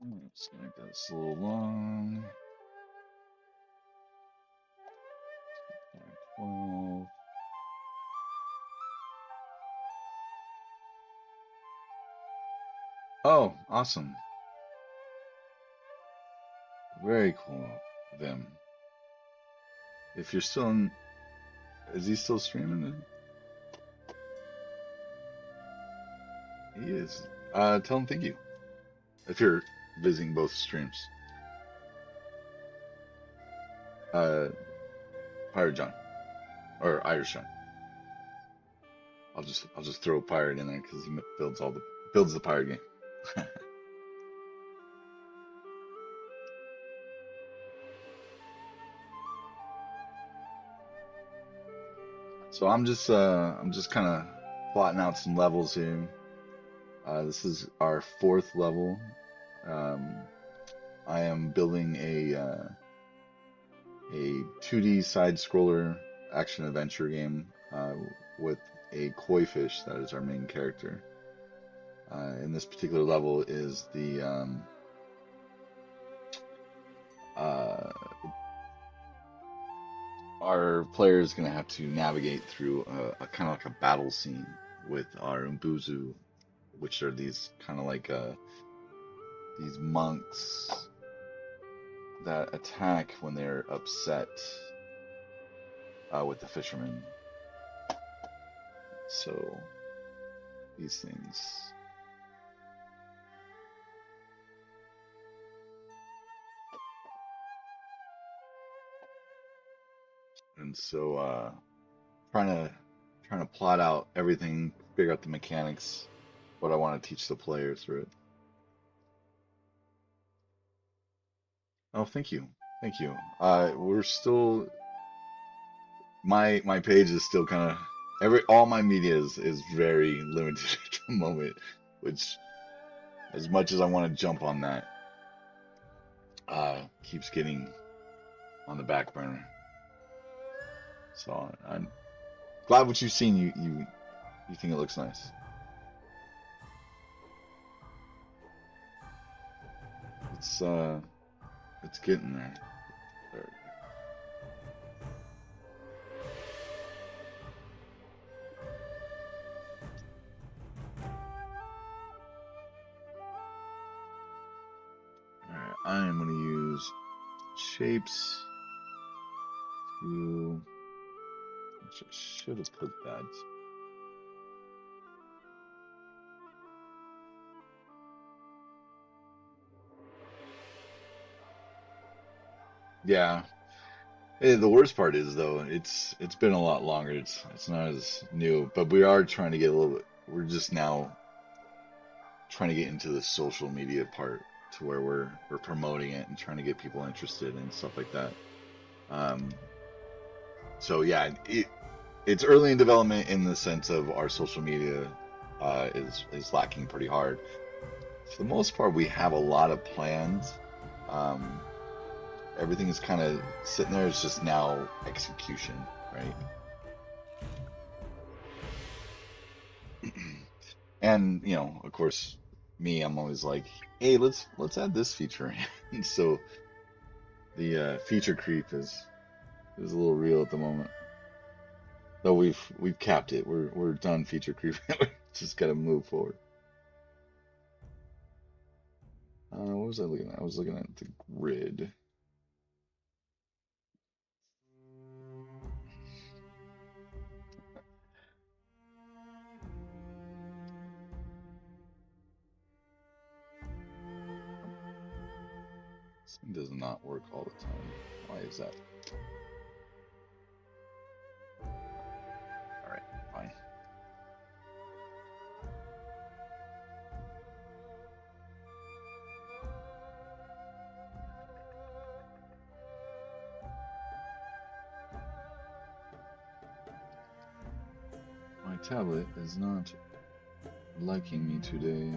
let's make this a little long. Oh, awesome. Very cool of him. If you're still in, is he still streaming? He is. Tell him thank you if you're visiting both streams. Pirate John or Irish John. I'll just throw a pirate in there because he builds the pirate game. So I'm just kind of plotting out some levels here. This is our fourth level. I am building a 2D side scroller action adventure game with a koi fish that is our main character. In this particular level is the our player is going to have to navigate through a kind of like a battle scene with our Umbuzu, which are these kind of like these monks that attack when they're upset with the fishermen. So these things. And so trying to plot out everything, figure out the mechanics, what I want to teach the player through it. Oh, thank you. Thank you. We're still my page is still kind of all my media is very limited at the moment, which as much as I want to jump on that, keeps getting on the back burner. So I'm glad what you've seen. You think it looks nice. It's getting there. Alright, I am going to use shapes to. Which I should have put that. Yeah. The worst part is though, it's been a lot longer. It's not as new, but we are trying to get a little bit. We're just now trying to get into the social media part to where we're promoting it and trying to get people interested and stuff like that. So yeah, it's early in development in the sense of our social media is lacking pretty hard. For the most part, we have a lot of plans. Um, Everything is kind of sitting there. It's just now execution, right? And of course, I'm always like, hey, let's add this feature in. So the feature creep is a little real at the moment. Though we've capped it. We're done feature creep. Just gotta move forward. What was I looking at? I was looking at the grid. This thing does not work all the time. Why is that? All right, fine. My tablet is not liking me today.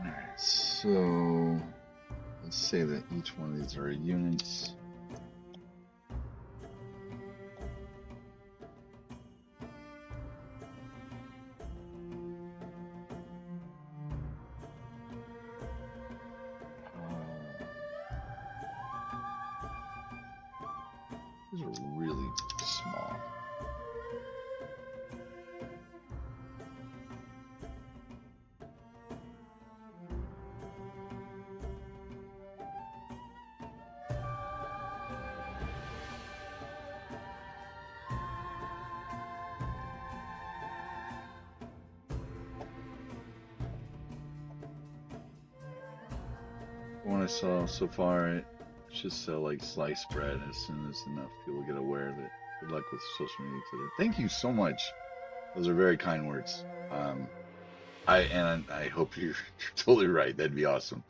Alright, so let's say that each one of these are units. This is are really small. What I saw so far, it's just sell like sliced bread as soon as enough people get aware of it. Good luck with social media today. Thank you so much. Those are very kind words. I hope you're totally right. That'd be awesome.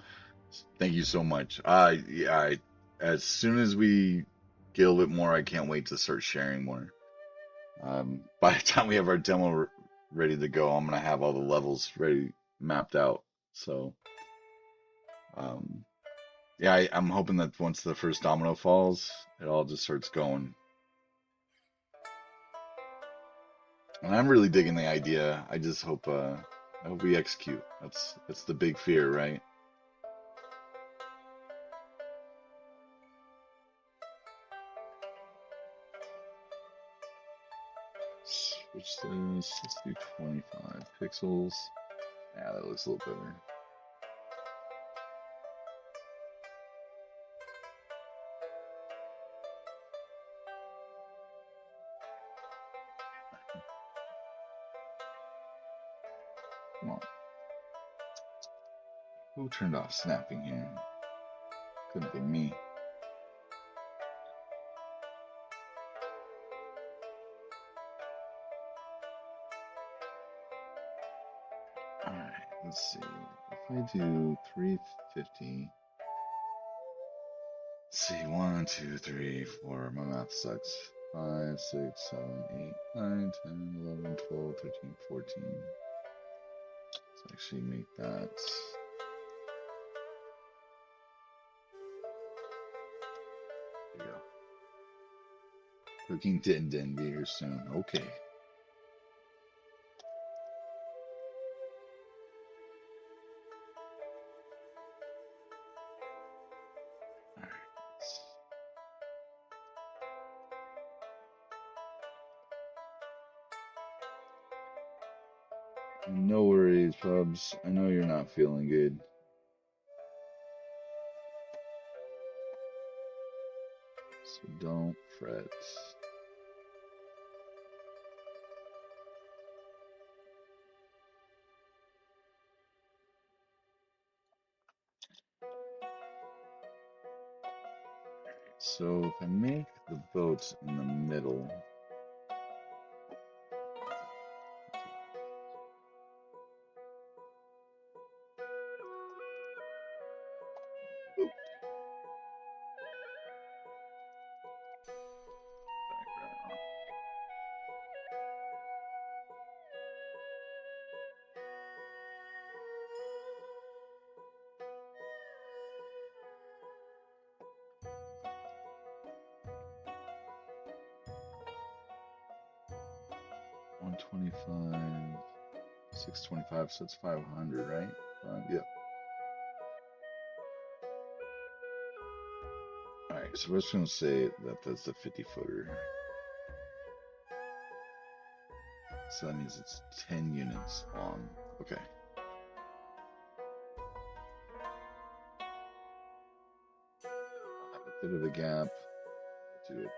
Thank you so much. Yeah, as soon as we get a little bit more, I can't wait to start sharing more. By the time we have our demo ready to go, I'm gonna have all the levels ready mapped out. So, um, yeah, I'm hoping that once the first domino falls, it all just starts going. And I'm really digging the idea. I hope we execute. That's the big fear, right? Switch this. Let's do 25 pixels. Yeah, that looks a little better. Come on. Who turned off snapping here? Couldn't be me. Alright, let's see. If I do 350. Let's see, 1, 2, 3, 4. My math sucks. 5, 6, 7, 8, 9, 10, 11, 12, 13, 14. Let's actually make that. There you go. Cooking Din Din be here soon. Okay. Alright. No worries, Pubs. I know you're not feeling good. So don't fret. So if I make the boats in the middle, oop, background. 125, 625, so it's 500, right? Yep. Alright, so we're just gonna say that that's the 50 footer. So that means it's 10 units long. Okay. I'll have a bit of a gap. Do a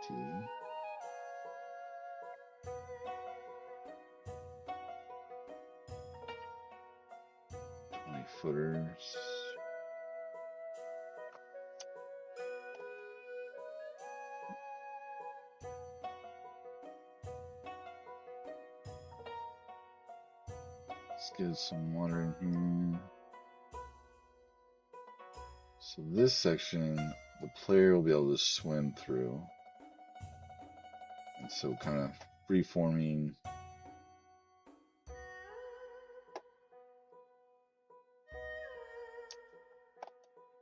20. 20 footers. Let's get some water in here. So this section, the player will be able to swim through. And so kind of free-forming.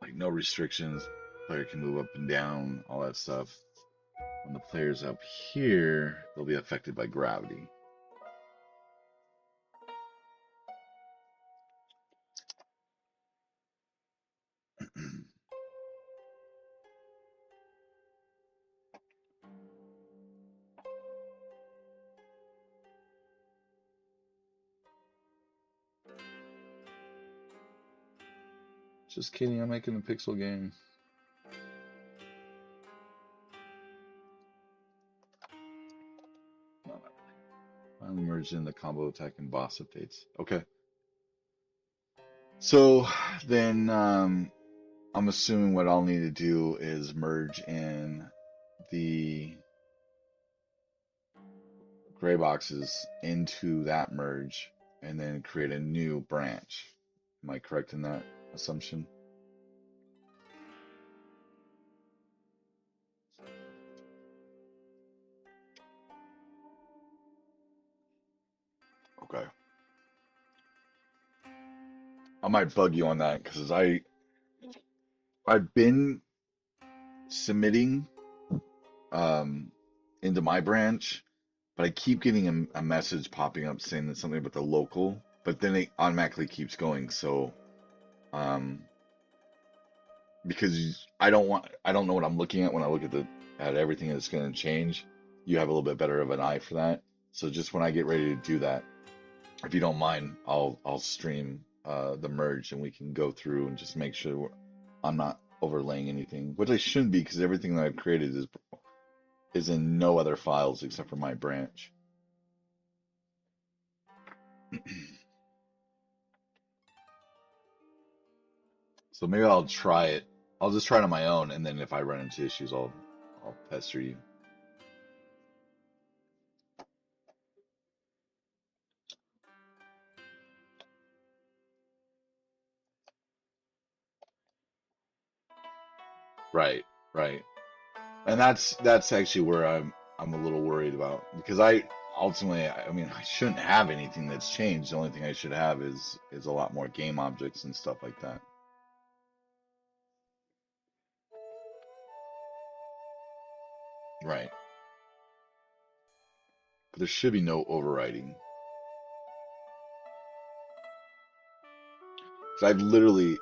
Like no restrictions. Player can move up and down, all that stuff. When the player's up here, they'll be affected by gravity. Just kidding, I'm making a pixel game. No, not really. I'm merging the combo attack and boss updates. Okay. So then I'm assuming what I'll need to do is merge in the gray boxes into that merge and then create a new branch. Am I correct in that assumption? Okay. I might bug you on that because I've been submitting um into my branch, but I keep getting a message popping up saying that something about the local, but then it automatically keeps going. So um because I don't know what I'm looking at when I look at everything that's going to change. You have a little bit better of an eye for that. So just when I get ready to do that, if you don't mind, I'll stream the merge and we can go through and just make sure I'm not overlaying anything, which I shouldn't be because everything that I've created is in no other files except for my branch. So maybe I'll try it. I'll just try it on my own, and then if I run into issues, I'll pester you. Right, right. And that's actually where I'm a little worried about because I ultimately I mean I shouldn't have anything that's changed. The only thing I should have is a lot more game objects and stuff like that. Right. But there should be no overriding. So I've literally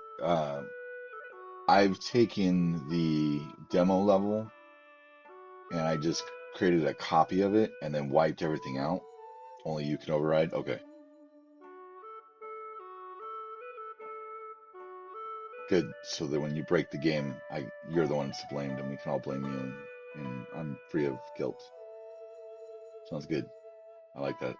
I've taken the demo level and I just created a copy of it and then wiped everything out. Only you can override. Okay, good. So that when you break the game, you're the one that's blamed, and we can all blame you, and I'm free of guilt. Sounds good. I like that.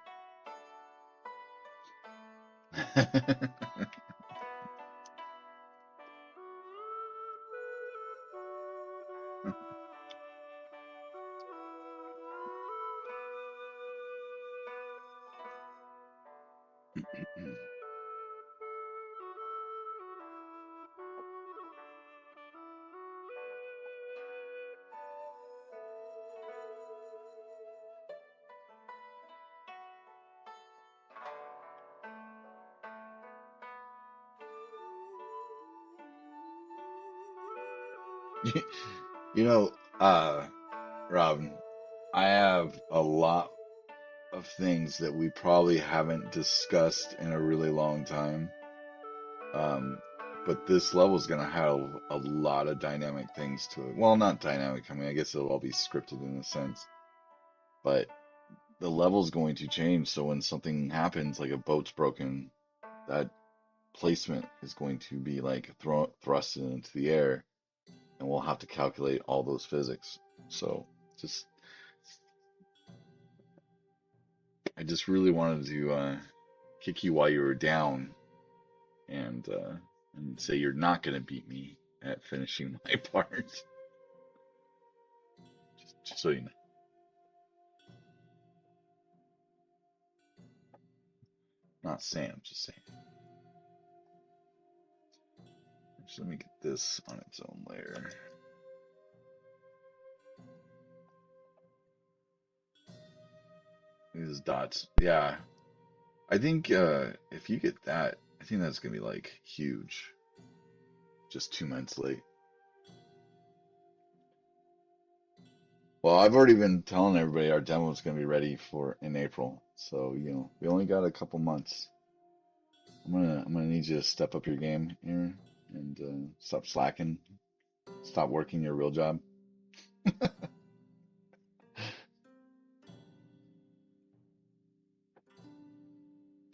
You know, Rob, I have a lot of things that we probably haven't discussed in a really long time. Um, but this level is going to have a lot of dynamic things to it. Well, not dynamic. I mean, I guess it'll all be scripted in a sense, but the level's going to change. So when something happens, like a boat's broken, that placement is going to be like thrusted into the air, and we'll have to calculate all those physics. So just, I just really wanted to kick you while you were down and say you're not going to beat me at finishing my part. Just so you know. Not saying, I'm just saying. Just let me get this on its own layer. These dots. Yeah. I think if you get that, I think that's gonna be like huge. Just 2 months late. Well, I've already been telling everybody our demo is gonna be ready for in April. So, we only got a couple months. I'm gonna need you to step up your game here and stop slacking. Stop working your real job.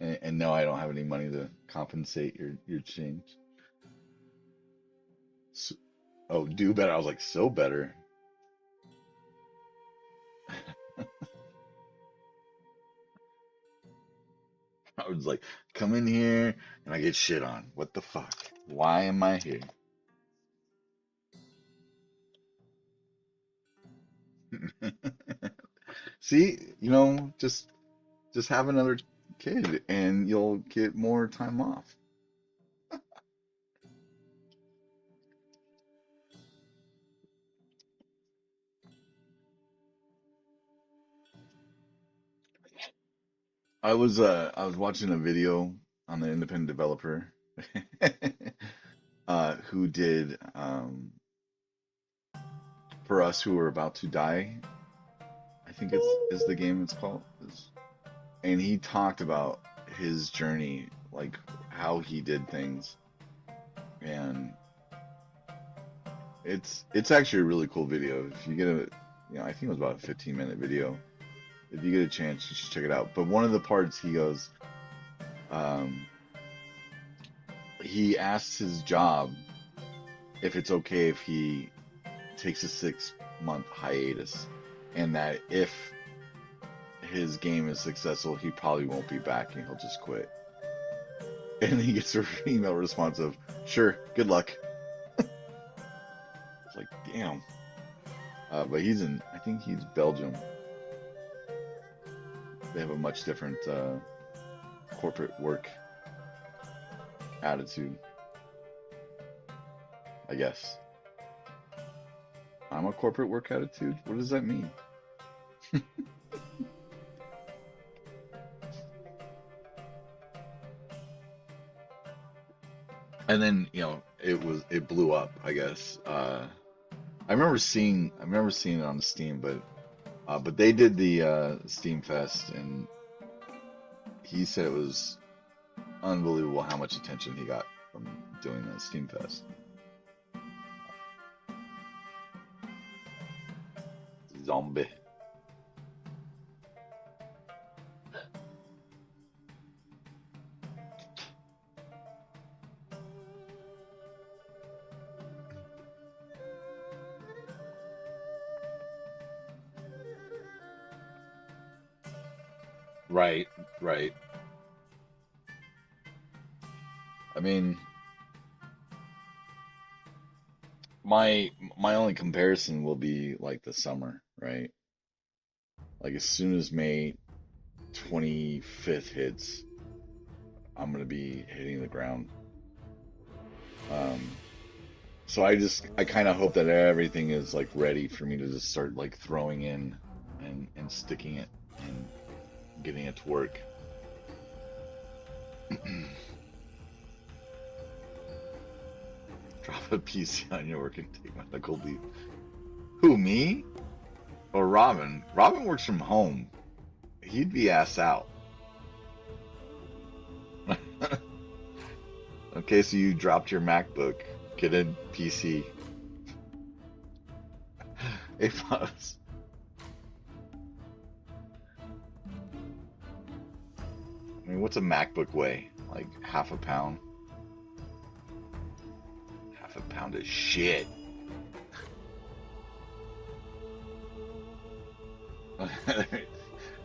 And no, I don't have any money to compensate your change. Oh, do better. I was like, so better. I was like, come in here and I get shit on. What the fuck? Why am I here? See, just have another kid and you'll get more time off. I was watching a video on the independent developer who did For Us Who Are About to Die, I think is the game it's called. And he talked about his journey, like how he did things. And it's actually a really cool video. If you get I think it was about a 15-minute video. If you get a chance, you should check it out. But one of the parts he goes, um, he asks his job if it's okay if he takes a 6-month hiatus, and that if his game is successful, he probably won't be back and he'll just quit. And he gets an email response of, sure, good luck. It's like, damn. But I think he's Belgium. They have a much different corporate work attitude, I guess. I'm a corporate work attitude? What does that mean? And then, it blew up, I guess. I remember seeing it on Steam, but they did the Steam Fest, and he said it was unbelievable how much attention he got from doing the Steam Fest. Zombie. Right, right. I mean, my only comparison will be like the summer, right? Like as soon as May 25th hits, I'm gonna be hitting the ground. Um, so I kind of hope that everything is like ready for me to just start like throwing in and sticking it and getting it to work. Drop a PC on your work and take medical leave. Who, me? Or Robin? Robin works from home. He'd be ass out. Okay, so you dropped your MacBook. Get a PC. Hey, Fox. I mean, what's a MacBook weigh? Like half a pound? Half a pound of shit.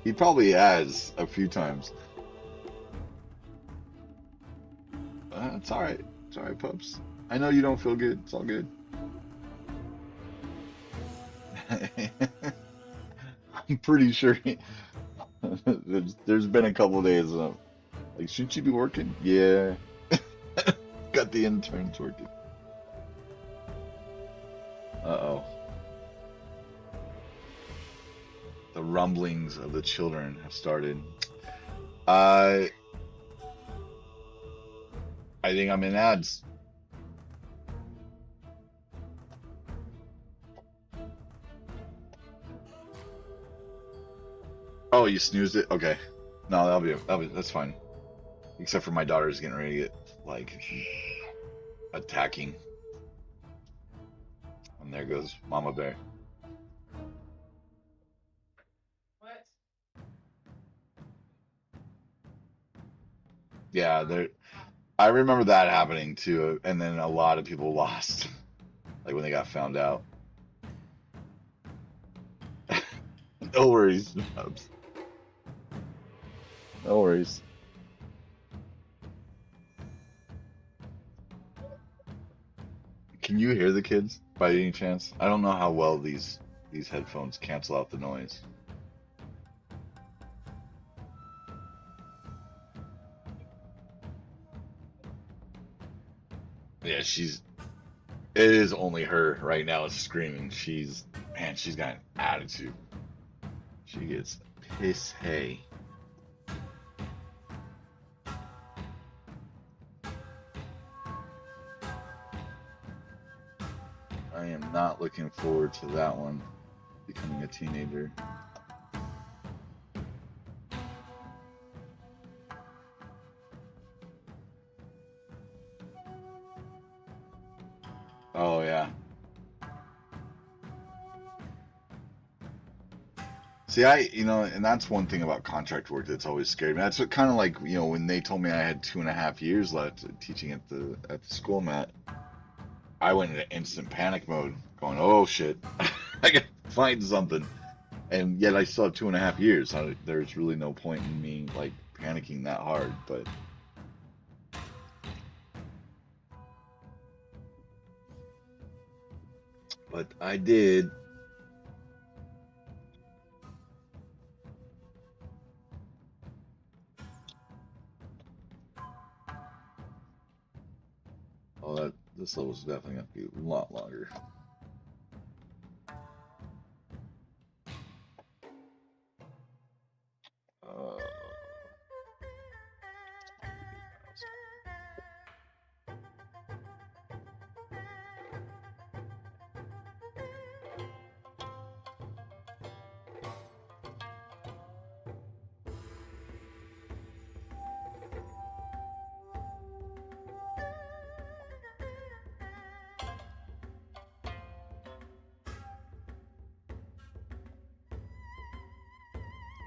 He probably has a few times. It's all right. It's all right, pups. I know you don't feel good. It's all good. I'm pretty sure there's been a couple days of like, shouldn't you be working? Yeah. Got the interns working. Uh-oh. The rumblings of the children have started. I think I'm in ads. Oh, you snoozed it? Okay. No, that's fine. Except for my daughter's getting ready to get like attacking. And there goes Mama Bear. What? Yeah, I remember that happening too, and then a lot of people lost. like when they got found out. No worries, Nubs. No worries. Can you hear the kids by any chance? I don't know how well these headphones cancel out the noise. Yeah, it is only her right now screaming. Man, she's got an attitude. She gets pissy. I am not looking forward to that one, becoming a teenager. Oh yeah. See, and that's one thing about contract work that's always scared me. That's what kind of like, when they told me I had 2.5 years left teaching at the school, Matt, I went into instant panic mode, going, "Oh shit, I gotta find something." And yet I still have 2.5 years. There's really no point in me like panicking that hard, but I did. Oh, this level's definitely gonna be a lot longer. Uh,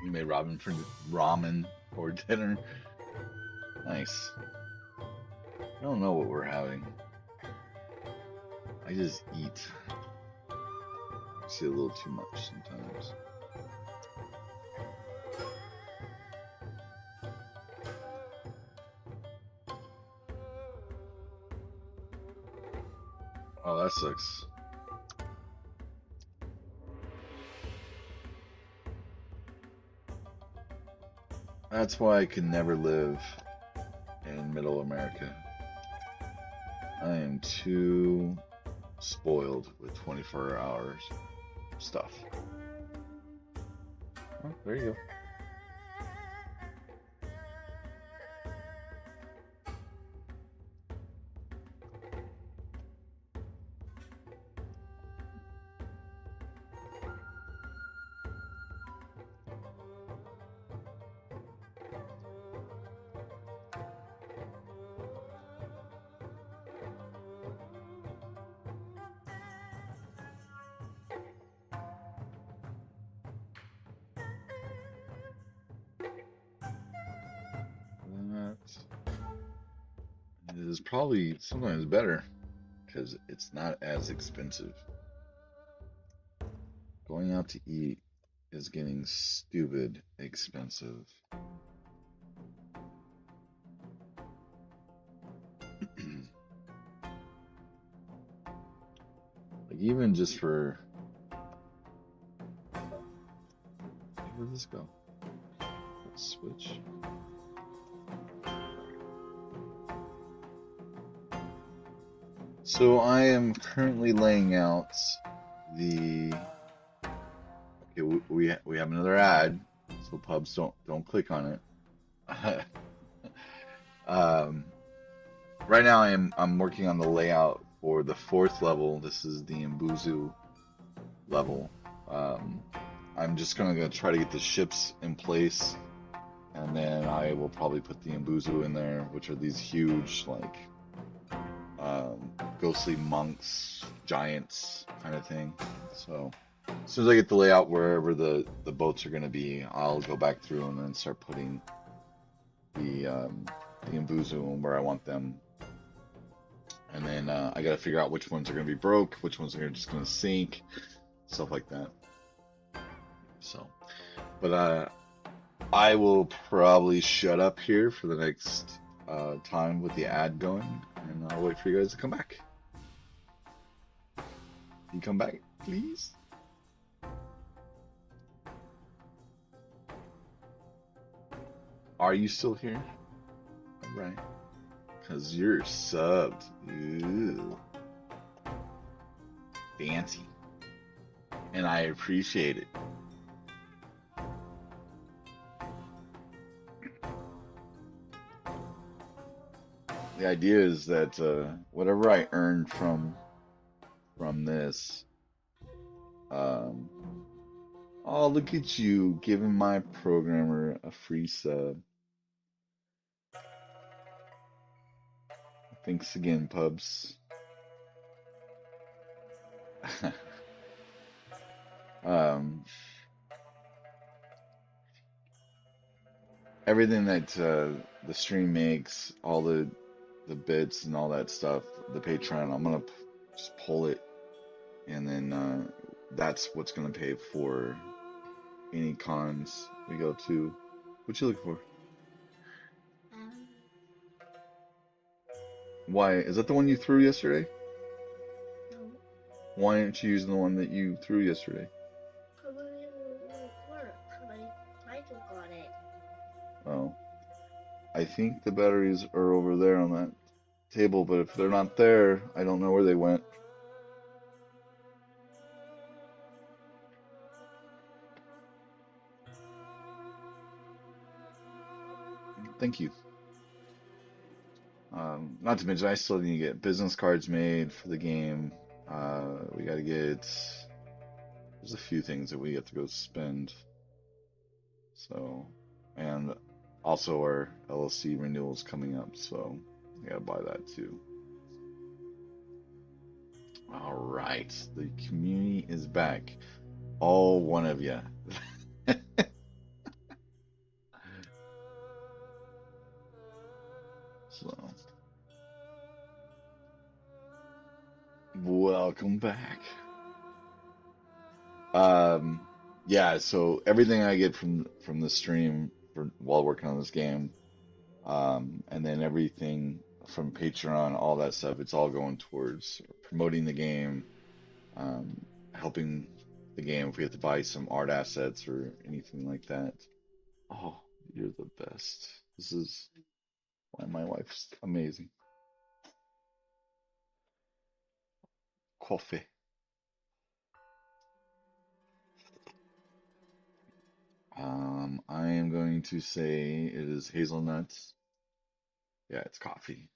you made ramen for dinner. Nice. I don't know what we're having. I just eat. I see a little too much sometimes. Oh, that sucks. That's why I can never live in Middle America. I am too spoiled with 24 hours stuff. Oh, there you go. That is probably sometimes better because it's not as expensive. Going out to eat is getting stupid expensive. Like even just for where did this go? Let's switch. So I am currently laying out the. Okay, we have another ad, so pubs don't click on it. Right now I'm working on the layout for the 4th level. This is the Imbuzu level. I'm just gonna try to get the ships in place, and then I will probably put the Imbuzu in there, which are these huge like ghostly monks, giants kind of thing. So as soon as I get the layout wherever the boats are gonna be, I'll go back through and then start putting the Imbuzu where I want them. And then I got to figure out which ones are going to be broke, which ones are just going to sink, stuff like that. So, but I will probably shut up here for the next time with the ad going, and I'll wait for you guys to come back. Can you come back, please? Are you still here? All right. Because you're subbed. Ooh. Fancy. And I appreciate it. The idea is that whatever I earn from this, oh, look at you giving my programmer a free sub. Thanks again, pubs. um, Everything that the stream makes, all the bits and all that stuff, the Patreon, I'm gonna just pull it, and then that's what's gonna pay for any cons we go to. What you looking for? Um, Why is that the one you threw yesterday? no, Why aren't you using the one that you threw yesterday? because it won't work. Nigel got it. Oh, I think the batteries are over there on that table, but if they're not there, I don't know where they went. Thank you. Not to mention, I still need to get business cards made for the game. We got to get, there's a few things that we have to go spend. So, and also our LLC renewal's coming up, so I got to buy that too. All right, the community is back. All one of you. So, welcome back. Yeah, so everything I get from the stream for while working on this game, and then everything from Patreon, all that stuff, it's all going towards promoting the game, um, helping the game if we have to buy some art assets or anything like that. Oh, you're the best. This is why my wife's amazing. Coffee. I am going to say it is hazelnuts. Yeah, it's coffee.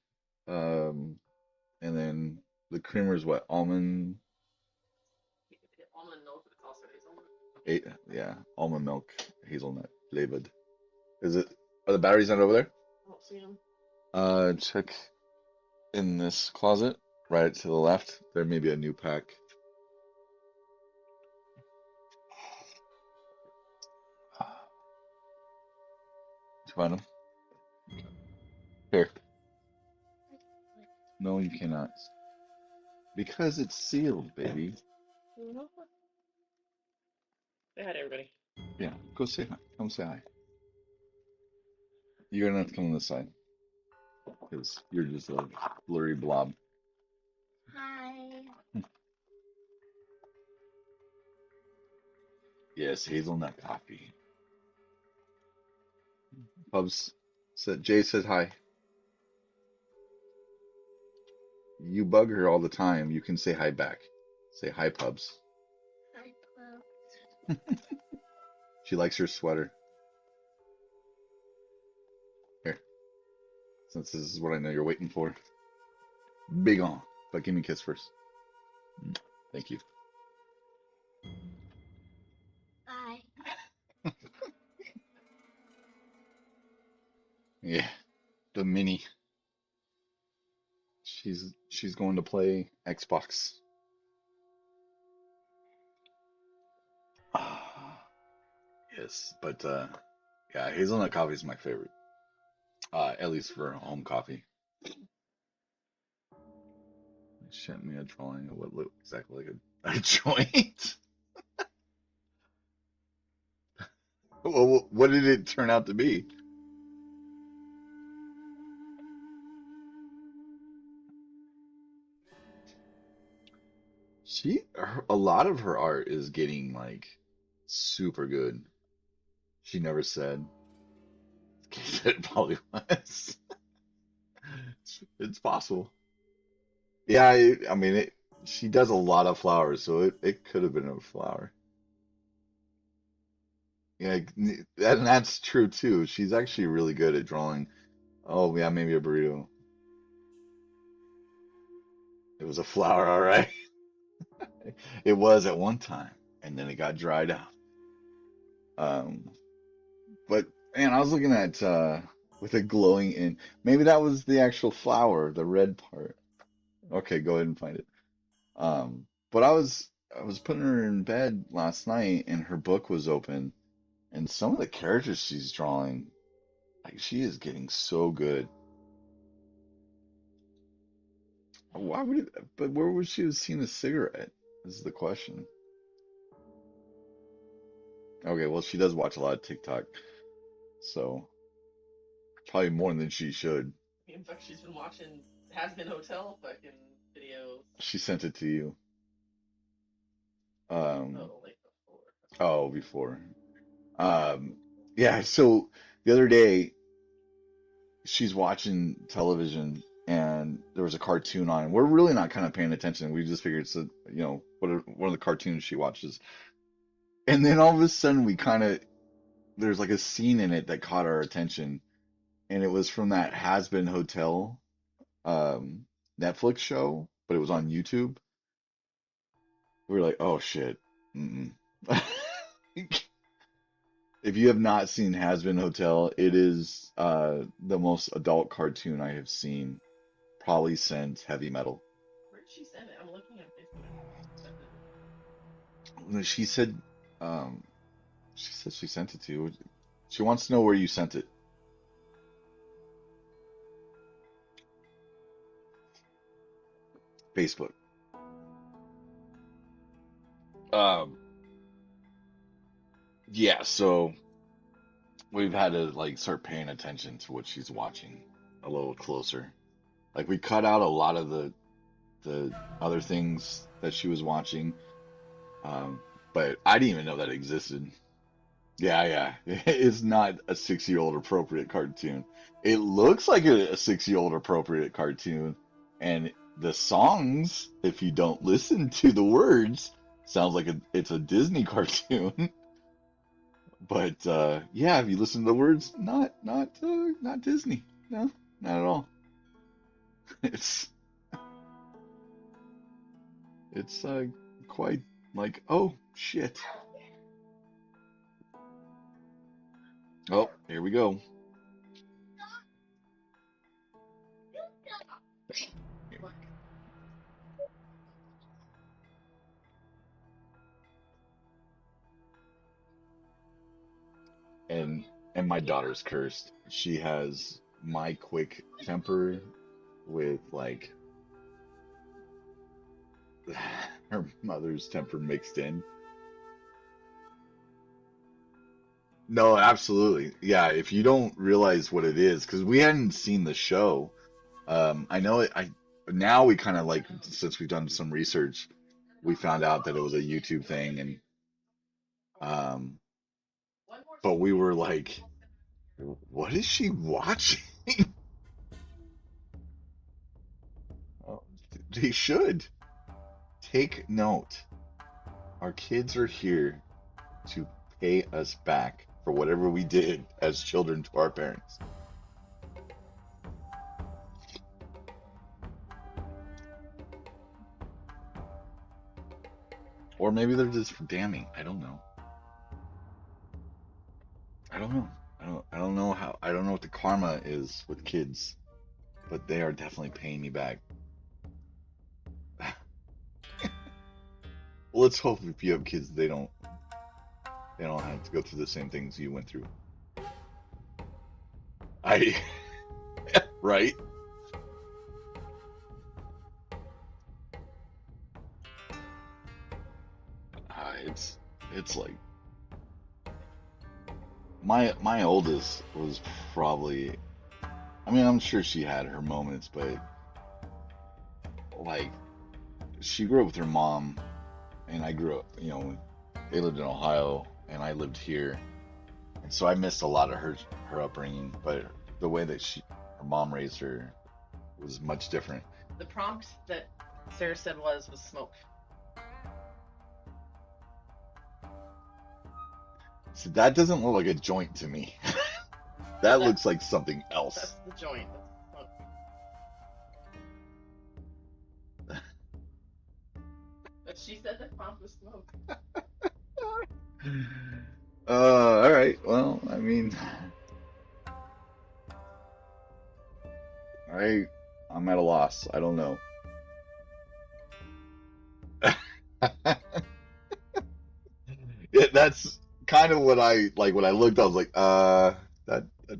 Um, and then the creamer is what? Almond. Almond milk, but it's also hazelnut. Eight, yeah, almond milk, hazelnut flavored. Is it? Are the batteries not over there? I don't see them. Check in this closet, right to the left. There may be a new pack. Did you find them? Here. No, you cannot. Because it's sealed, baby. Say hi to everybody. Yeah, go say hi. Come say hi. You're gonna have to come on this side because you're just a blurry blob. Hi. Yes, hazelnut coffee. Pubs said Jay said hi. You bug her all the time. You can say hi back. Say hi, Pubs. Hi, Pop. She likes your sweater. Here, since this is what I know you're waiting for. Big on. But give me a kiss first. Thank you. Bye. Yeah, the mini. She's going to play Xbox. Ah, yes, but yeah, hazelnut coffee is my favorite. At least for home coffee. She sent me a drawing of what looked exactly like a joint. Well, what did it turn out to be? A lot of her art is getting like super good. She never said. It probably was. It's possible. Yeah, I mean, she does a lot of flowers, so it could have been a flower. Yeah, and that's true too. She's actually really good at drawing. Oh, yeah, maybe a burrito. It was a flower, all right. It was at one time, and then it got dried out. Um, but man, I was looking at with a glowing in. Maybe that was the actual flower, the red part. Okay, go ahead and find it. But I was putting her in bed last night, and her book was open, and some of the characters she's drawing, like she is getting so good. Why would it, but where would she have seen a cigarette? Is the question. Okay, well, she does watch a lot of TikTok, so probably more than she should. In fact, she's been watching Has Been Hotel fucking videos. She sent it to you. Um, Oh, like before. oh, before. Um, yeah, so the other day she's watching television and there was a cartoon on. We're really not kind of paying attention. We just figured it's one of the cartoons she watches. And then all of a sudden we kind of there's like a scene in it that caught our attention, and it was from that Has Been Hotel um Netflix show, but it was on YouTube. We were like, oh shit. Mm-mm. If you have not seen Has Been Hotel, it is the most adult cartoon I have seen probably since Heavy Metal. Where did she send it? I'm looking at Facebook. She said um she said she sent it to you. She wants to know where you sent it. Facebook. Um yeah, so we've had to like start paying attention to what she's watching a little closer. Like we cut out a lot of the other things that she was watching. Um, but I didn't even know that existed. Yeah, yeah. It's not a 6-year-old appropriate cartoon. It looks like a 6-year-old appropriate cartoon, and the songs, if you don't listen to the words, sounds like it's a Disney cartoon. But yeah, if you listen to the words, not Disney. No, not at all. It's it's quite like, oh shit. Oh, here we go. and and my daughter's cursed. She has my quick temper with like her mother's temper mixed in. No, absolutely. Yeah, if you don't realize what it is, because we hadn't seen the show. I know it, I now we kind of like since we've done some research, we found out that it was a YouTube thing and um but we were like, what is she watching? Oh, they should take note. Our kids are here to pay us back for whatever we did as children to our parents. Or maybe they're just damning. I don't know. I don't know. I don't know how I don't know what the karma is with kids, but they are definitely paying me back. Well, let's hope if you have kids they don't have to go through the same things you went through. I right? it's like my oldest was probably, I mean, I'm sure she had her moments, but like she grew up with her mom, and I grew up, they lived in Ohio and I lived here, and so I missed a lot of her upbringing, but the way that her mom raised her was much different. The prompt that Sarah said was smoke. So that doesn't look like a joint to me. That looks like something else. That's the joint. That's smoke. But she said the prompt was smoke. All right. Well, I mean, I'm at a loss. I don't know. Yeah, that's kind of what I like when I looked. I was like, that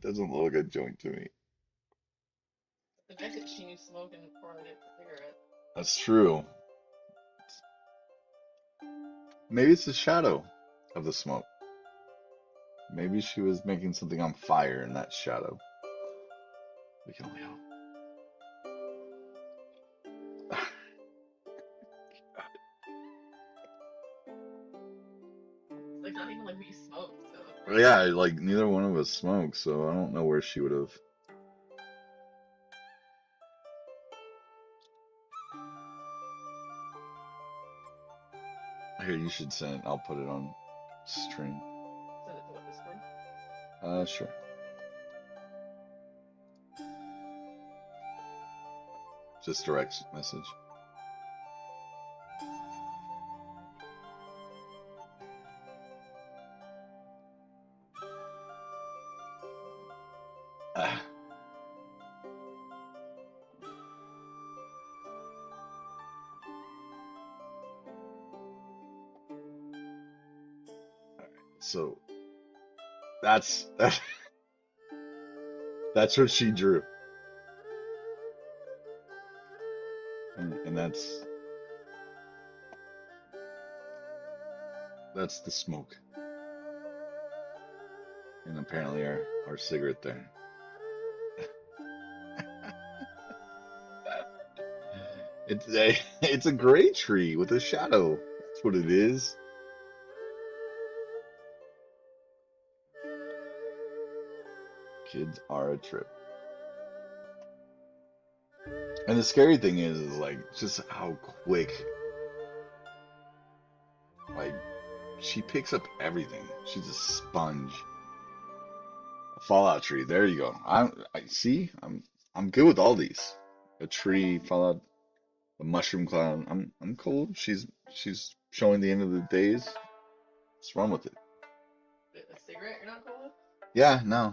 doesn't look like a joint to me. The fact that she knew smoke and poured it for cigarette. That's true. Maybe it's the shadow of the smoke. Maybe she was making something on fire in that shadow. We can only hope. It's like not even like we smoke, so. Yeah, like neither one of us smoked, so I don't know where she would have. Here, you should send it. I'll put it on stream. Send it to what, Discord? Sure. Just direct message. Ah. So that's that's what she drew, and that's the smoke, and apparently our cigarette there. It's a gray tree with a shadow. That's what it is. Kids are a trip. And the scary thing is like just how quick, like she picks up everything. She's a sponge. A fallout tree. There you go. I see. I'm good with all these. A tree, fallout, a mushroom cloud. I'm cool. She's showing the end of the days. What's wrong with it? A cigarette you're not cool with? Yeah, no.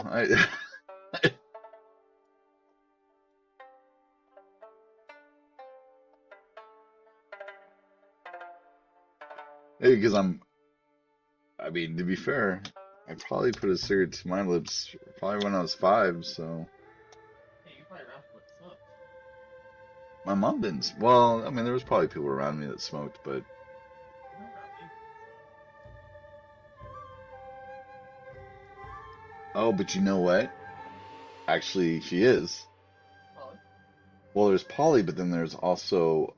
Maybe because I mean, to be fair, I probably put a cigarette to my lips probably when I was 5, so. Yeah, you probably around for smoke. My mom didn't. Well, I mean, there was probably people around me that smoked, but. Not around me. Oh, but you know what? Actually, she is. Polly. Well, there's Polly, but then there's also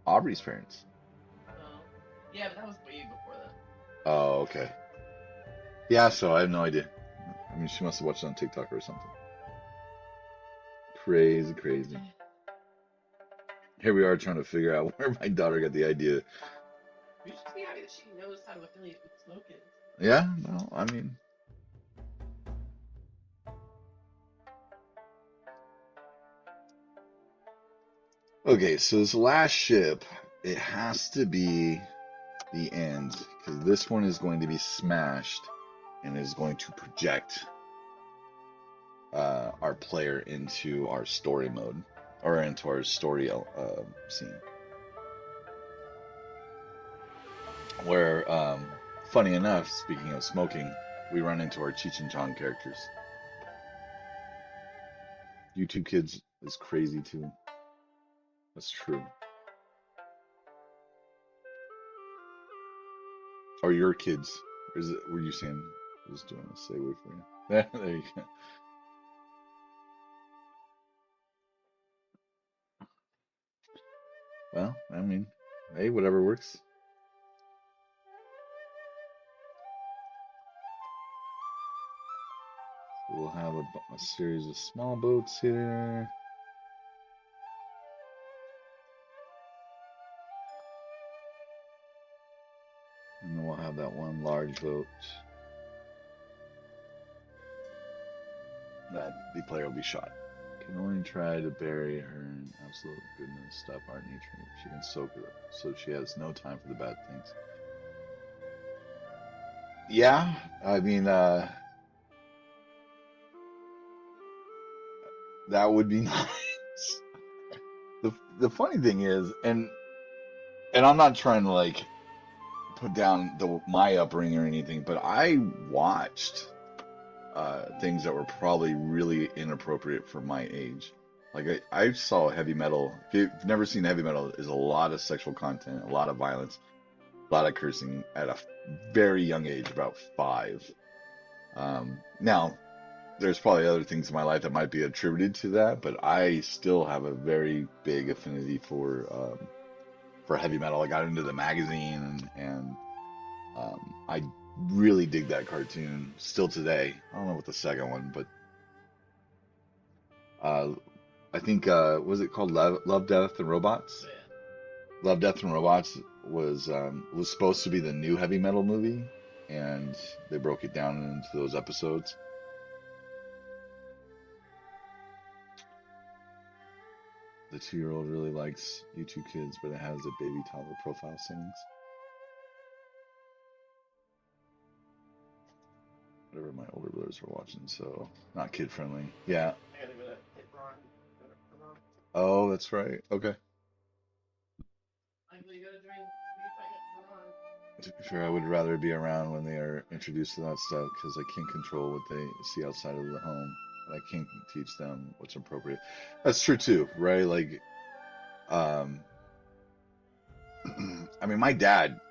Aubrey's parents. Oh. Yeah, but that was way before that. Oh, okay. Yeah, so I have no idea. I mean, she must have watched it on TikTok or something. Crazy, crazy. Here we are trying to figure out where my daughter got the idea. You should be happy that she knows how to affiliate with smoke is. Yeah, no, I mean. Okay, so this last ship, it has to be the end, because this one is going to be smashed and is going to project our player into our story mode, or into our story scene. Where, funny enough, speaking of smoking, we run into our Cheech and Chong characters. YouTube Kids is crazy too. That's true. Or your kids? Or is it? Were you saying just doing a stay away from you? There you go. Well, I mean, hey, whatever works. We'll have a series of small boats here. And then we'll have that one large boat that the player will be shot. Can only try to bury her in absolute goodness, stop art nature. She can soak it up, so she has no time for the bad things. Yeah, I mean, that would be nice. The funny thing is, and I'm not trying to like put down my upbringing or anything, but I watched things that were probably really inappropriate for my age. Like I saw heavy metal. If you've never seen heavy metal, is a lot of sexual content, a lot of violence, a lot of cursing at a very young age, about 5. Now, there's probably other things in my life that might be attributed to that, but I still have a very big affinity for heavy metal. I got into the magazine and I really dig that cartoon still today. I don't know what the second one, but uh, I think was it called Love, Death, and Robots? Love, Death, and Robots was supposed to be the new heavy metal movie, and they broke it down into those episodes. The 2-year-old really likes YouTube Kids, but it has a baby toddler profile settings. Whatever my older brothers were watching, so not kid friendly. Yeah. I gotta go to hit Ron. Oh, that's right. Okay. I gotta go to drink. If I hit Ron. To be fair, I would rather be around when they are introduced to that stuff because I can't control what they see outside of the home, but I can teach them what's appropriate. That's true too, right? Like, um, I mean, my dad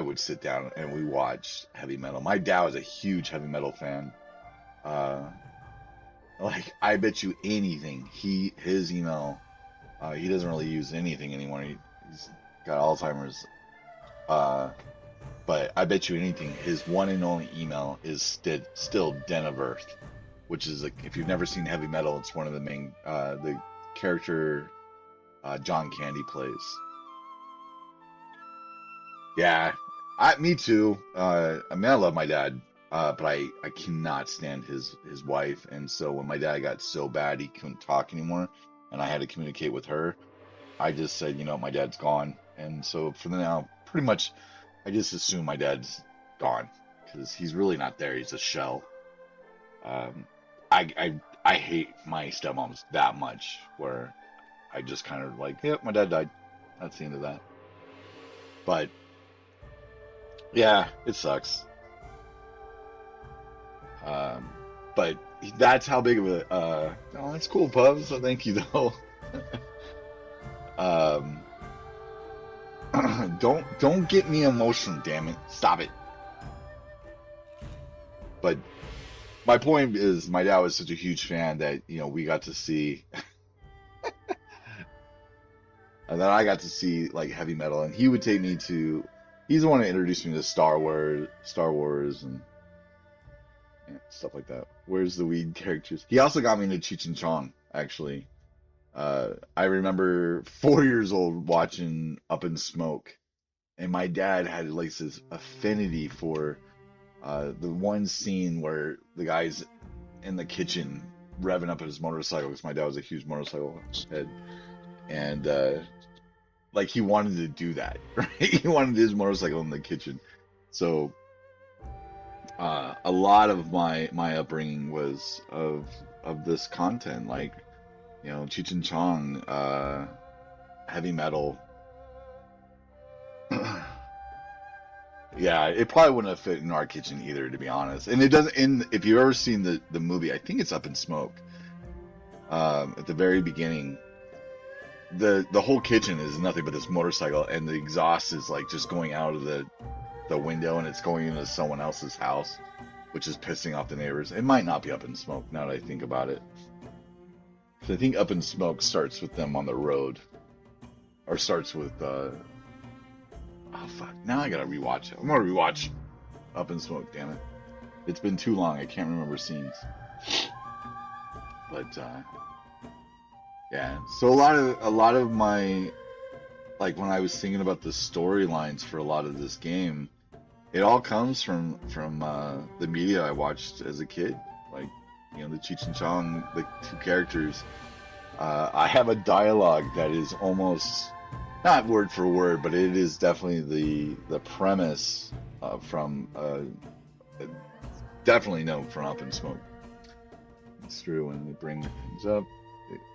would sit down and we watched heavy metal. My dad was a huge heavy metal fan. Uh, like I bet you anything, his email, he doesn't really use anything anymore. He's got Alzheimer's. But I bet you anything, his one and only email is still Den of Earth, which is like if you've never seen heavy metal, it's one of the main the character John Candy plays. Yeah, me too. I mean, I love my dad, but I cannot stand his wife, and so when my dad got so bad he couldn't talk anymore, and I had to communicate with her, I just said, my dad's gone, and so for now, pretty much, I just assume my dad's gone because he's really not there. He's a shell. Um, I hate my stepmoms that much where I just kind of like, yep, my dad died. That's the end of that. But yeah, it sucks. Um, but that's how big of a oh, that's cool, Pub. So thank you though. um, don't get me emotional, damn it. Stop it. But my point is, my dad was such a huge fan that we got to see, and then I got to see like heavy metal, and he would take me to. He's the one that introduced me to Star Wars, and stuff like that. Where's the weed characters? He also got me into Cheech and Chong, actually. I remember 4 years old watching Up in Smoke, and my dad had like this affinity for the one scene where the guy's in the kitchen revving up his motorcycle because my dad was a huge motorcycle head, and like he wanted to do that, right? He wanted his motorcycle in the kitchen. So a lot of my upbringing was of this content, like Cheech and Chong, heavy metal. Yeah, it probably wouldn't have fit in our kitchen either, to be honest. And it doesn't. If you've ever seen the movie, I think it's Up in Smoke. At the very beginning, the whole kitchen is nothing but this motorcycle, and the exhaust is like just going out of the window and it's going into someone else's house, which is pissing off the neighbors. It might not be Up in Smoke now that I think about it. So I think Up in Smoke starts with them on the road, or starts with oh fuck! Now I gotta rewatch it. I'm gonna rewatch Up in Smoke. Damn it! It's been too long. I can't remember scenes. But yeah. So a lot of my, like, when I was thinking about the storylines for a lot of this game, it all comes from the media I watched as a kid. Like, you know, the Cheech and Chong, the two characters. I have a dialogue that is almost not word for word, but it is definitely the premise from definitely known from Up in Smoke. It's true when they bring things up,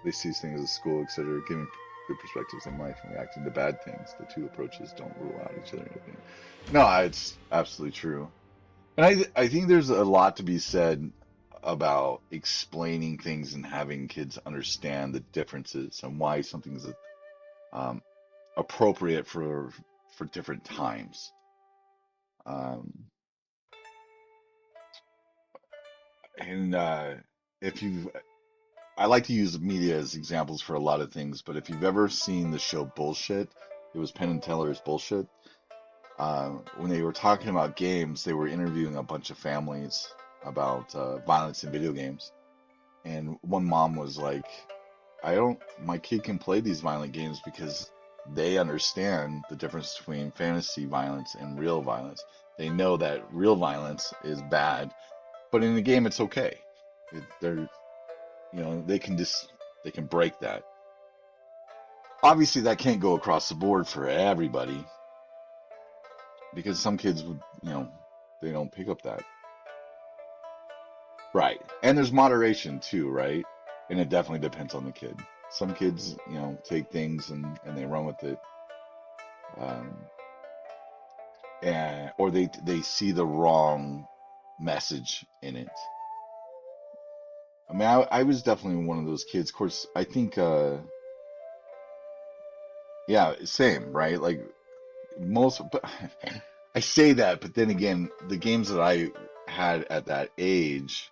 they see things as school, etc., giving good perspectives in life and reacting to bad things. The two approaches don't rule out each other. No, it's absolutely true. And I think there's a lot to be said about explaining things and having kids understand the differences and why something's um, appropriate for different times. Um, and if you, I like to use media as examples for a lot of things, but if you've ever seen the show Bullshit, it was Penn and Teller's Bullshit. When they were talking about games, they were interviewing a bunch of families about violence in video games. And one mom was like, my kid can play these violent games because they understand the difference between fantasy violence and real violence. They know that real violence is bad, but in the game it's okay. They're, you know, they can break that. Obviously, that can't go across the board for everybody because some kids would, you know, they don't pick up that. Right. And there's moderation too, right? And it definitely depends on the kid. Some kids, you know, take things and they run with it. Um, or they see the wrong message in it. I mean, I was definitely one of those kids. Of course, I think, yeah, same, right? Like but I say that, but then again, the games that I had at that age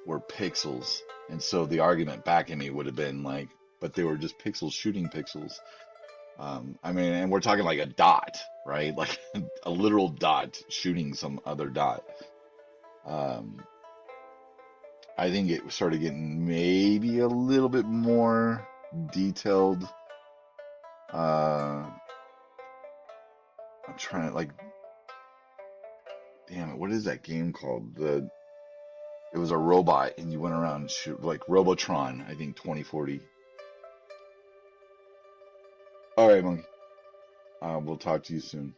were pixels. And so the argument back at me would have been like, but they were just pixels shooting pixels. I mean, and we're talking like a dot, right? Like a literal dot shooting some other dot. I think it started getting maybe a little bit more detailed. I'm trying to, like, damn it, what is that game called? It was a robot and you went around and shoot, like Robotron, I think 2040. All right, Monkey. We'll talk to you soon.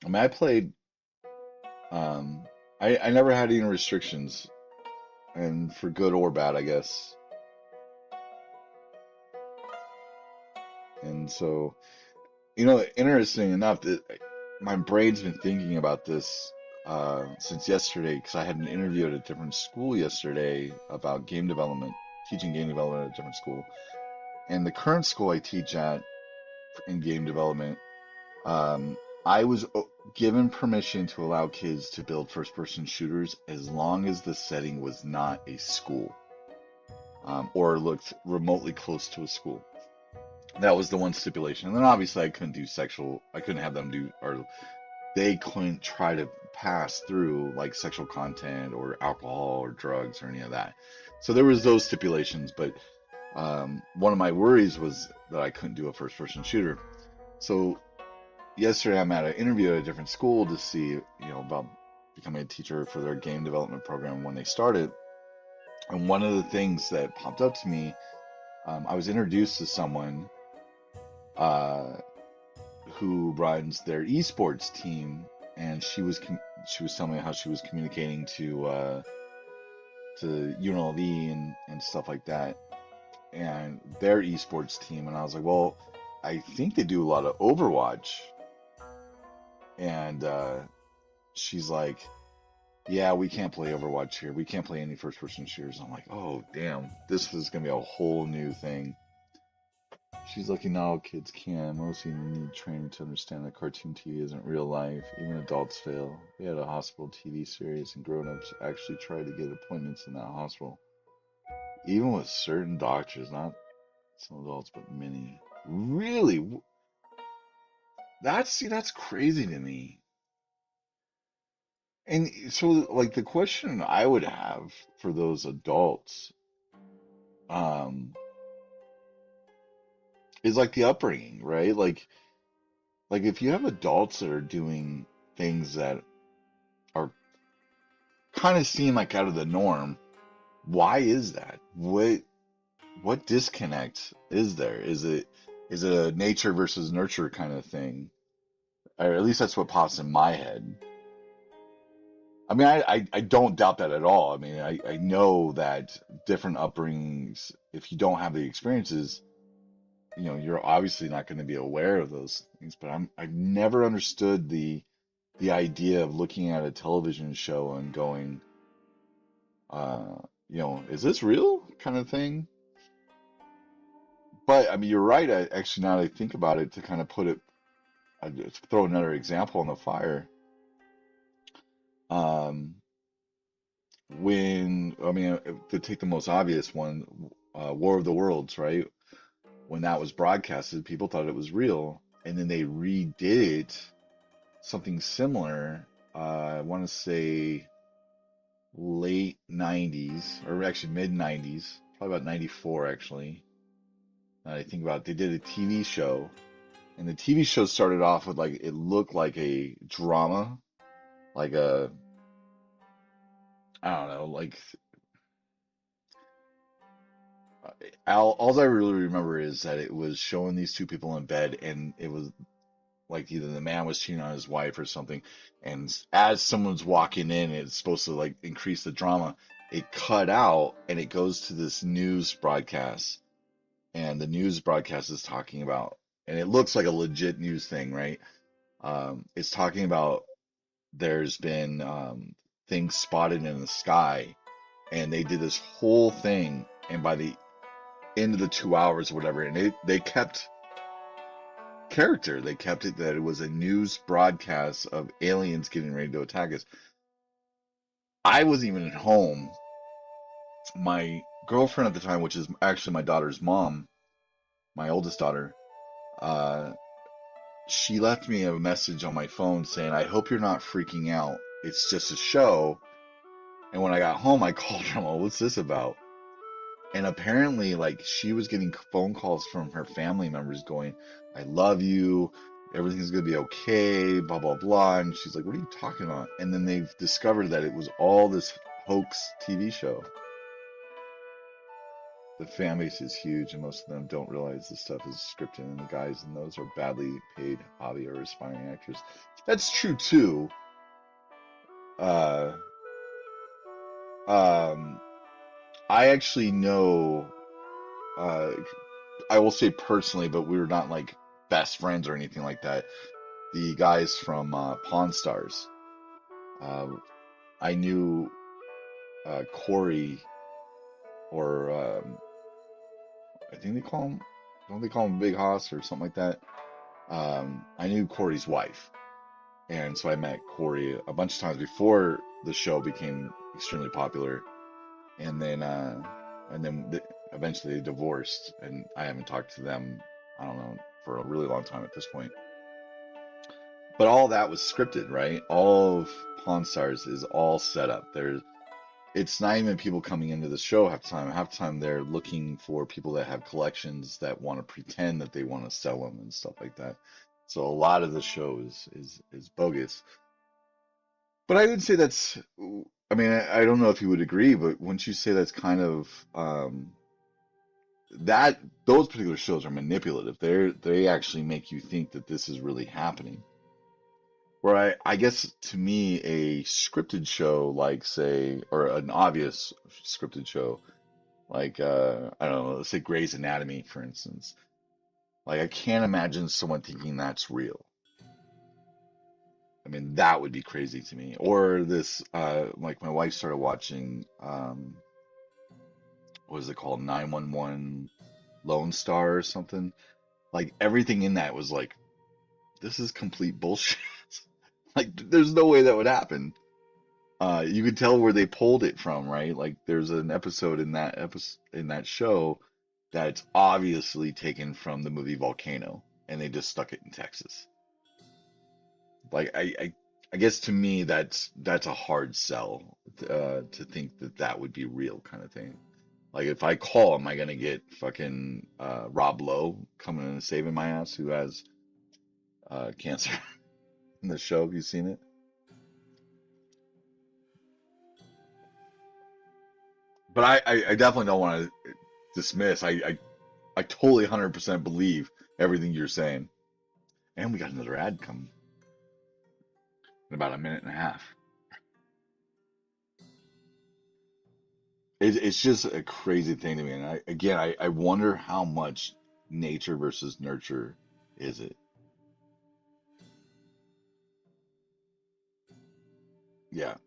I mean, I played. I never had any restrictions, and for good or bad, I guess. And so, you know, interesting enough, that my brain's been thinking about this since yesterday because I had an interview at a different school yesterday about game development, teaching game development at a different school. And the current school I teach at in game development, I was given permission to allow kids to build first-person shooters as long as the setting was not a school, or looked remotely close to a school. That was the one stipulation. And then obviously I couldn't have them do, or they couldn't try to pass through like sexual content or alcohol or drugs or any of that. So there was those stipulations, but one of my worries was that I couldn't do a first-person shooter. So yesterday I'm at an interview at a different school to see, you know, about becoming a teacher for their game development program when they started. And one of the things that popped up to me, I was introduced to someone who runs their esports team, and she was telling me how she was communicating to UNLV and stuff like that, and their esports team. And I was like, well, I think they do a lot of Overwatch. And she's like, yeah, we can't play Overwatch here. We can't play any first-person shooters. I'm like, oh, damn, this is going to be a whole new thing. She's lucky not all kids can. Most of you need training to understand that cartoon TV isn't real life. Even adults fail. They had a hospital TV series, and grown-ups actually try to get appointments in that hospital. Even with certain doctors, not some adults, but many. Really? That's crazy to me. And so, like, the question I would have for those adults, um, is like the upbringing, right? Like if you have adults that are doing things that are kind of seem like out of the norm, why is that? What disconnect is there? Is it a nature versus nurture kind of thing? Or at least that's what pops in my head. I mean, I don't doubt that at all. I mean, I know that different upbringings, if you don't have the experiences, you're obviously not going to be aware of those things. But I've never understood the idea of looking at a television show and going, uh, is this real kind of thing? But I mean, you're right. Actually, now that I think about it, to kind of put it, I just throw another example on the fire. Um, I mean, to take the most obvious one, War of the Worlds, right? When that was broadcasted, people thought it was real, and then they redid it, something similar. I want to say late 90s, or actually mid 90s, probably about 94 actually. I think about it, they did a TV show, and the TV show started off with, like, it looked like a drama, like a, I don't know, like, all I really remember is that it was showing these two people in bed, and it was like either the man was cheating on his wife or something, and as someone's walking in, it's supposed to like increase the drama. It cut out, and it goes to this news broadcast, and the news broadcast is talking about, and it looks like a legit news thing, right? It's talking about there's been things spotted in the sky, and they did this whole thing, and by the end of the 2 hours or whatever, and they kept character. They kept it that it was a news broadcast of aliens getting ready to attack us. I wasn't even at home. My girlfriend at the time, which is actually my daughter's mom, my oldest daughter, uh, she left me a message on my phone saying, "I hope you're not freaking out. It's just a show." And when I got home, I called her, "Well, what's this about?" And apparently, like, she was getting phone calls from her family members going, "I love you. Everything's gonna be okay, blah, blah, blah." And she's like, "What are you talking about?" And then they've discovered that it was all this hoax TV show. The fan base is huge, and most of them don't realize this stuff is scripted, and the guys in those are badly paid hobby or aspiring actors. That's true too. Uh, um, I actually know, uh, I will say personally, but we were not like best friends or anything like that. The guys from Pawn Stars. Uh, I knew Corey, or I think they call him, don't they call him Big Hoss or something like that? I knew Corey's wife, and so I met Corey a bunch of times before the show became extremely popular, and then eventually they divorced, and I haven't talked to them, I don't know, for a really long time at this point. But all that was scripted, right? All of Pawn Stars is all set up. It's not even people coming into the show half the time. Half the time they're looking for people that have collections that want to pretend that they want to sell them and stuff like that. So a lot of the show is bogus. But I would say that's, I mean, I don't know if you would agree, but wouldn't you say that's kind of, that those particular shows are manipulative. They actually make you think that this is really happening. Where I guess to me, a scripted show, like, say, or an obvious scripted show, like, I don't know, let's say Grey's Anatomy, for instance. Like, I can't imagine someone thinking that's real. I mean, that would be crazy to me. Or this, like, my wife started watching, what is it called, 911 Lone Star or something. Like everything in that was like, this is complete bullshit. Like there's no way that would happen. You could tell where they pulled it from, right? Like there's an episode in that show that's obviously taken from the movie Volcano, and they just stuck it in Texas. Like I guess to me that's a hard sell to think that that would be real kind of thing. Like if I call, am I gonna get fucking Rob Lowe coming in and saving my ass who has cancer in the show? Have you seen it? But I definitely don't want to dismiss. I totally 100% believe everything you're saying. And we got another ad coming in about a minute and a half. It's just a crazy thing to me. And I wonder how much nature versus nurture is it? Yeah.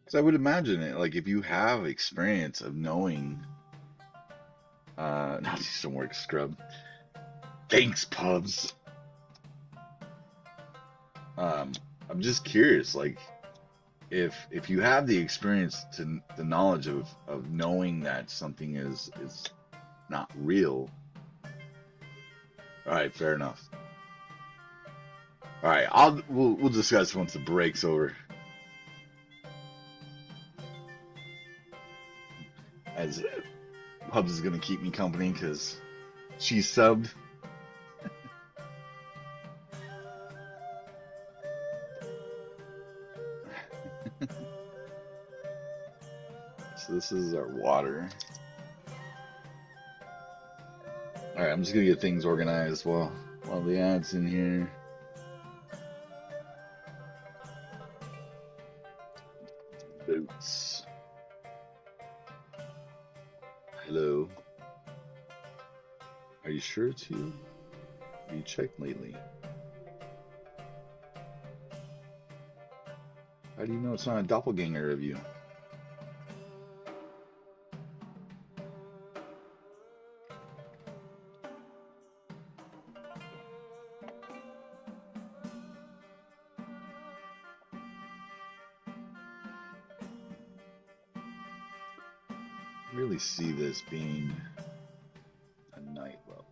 'Cause I would imagine it, like if you have experience of knowing, not some work scrub. Thanks, pubs. Um, I'm just curious, like if you have the experience to the knowledge of knowing that something is not real. All right, fair enough. All right, we'll discuss once the break's over. As Hubs is gonna keep me company because she's subbed. So this is our water. All right, I'm just gonna get things organized while the ad's in here. Boots. Hello. Are you sure it's you? Have you checked lately? How do you know it's not a doppelganger of you? I really see this being a night level.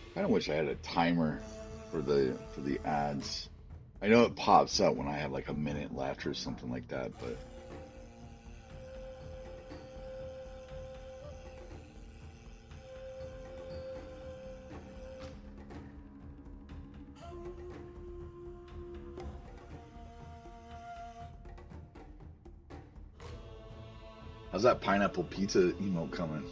I kind of wish I had a timer for the ads. I know it pops up when I have like a minute left or something like that, but how's that pineapple pizza emote coming?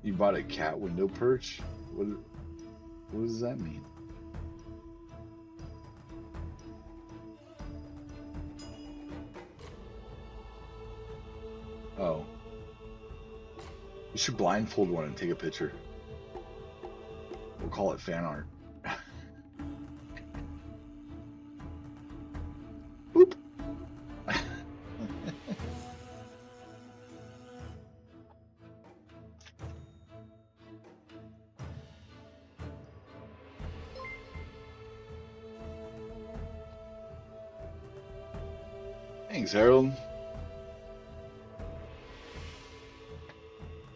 You bought a cat window perch? What does that mean? Oh, you should blindfold one and take a picture. We'll call it fan art. Boop. Thanks, Harold.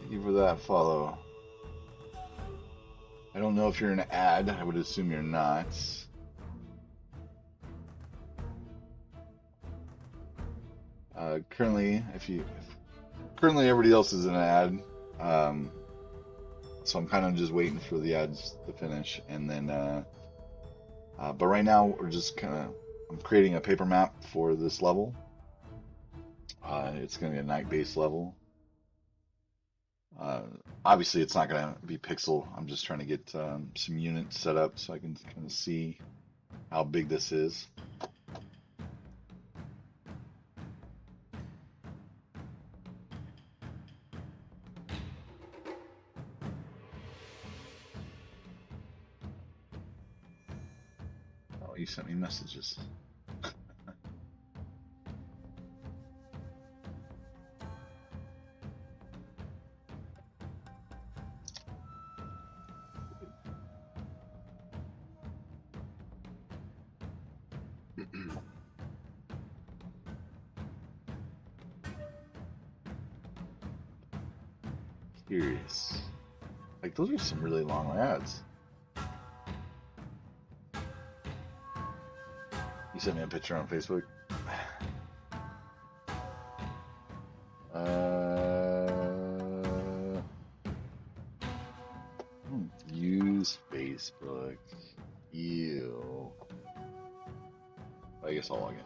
Thank you for that follow. I don't know if you're an ad. I would assume you're not. Currently, currently everybody else is an ad. So I'm kind of just waiting for the ads to finish, and then. But right now we're just I'm creating a paper map for this level. It's going to be a night-based level. Obviously, it's not going to be pixel. I'm just trying to get some units set up so I can kind of see how big this is. Oh, you sent me messages. Curious. Like, those are some really long ads. You sent me a picture on Facebook. Use Facebook. Ew. I guess I'll log in.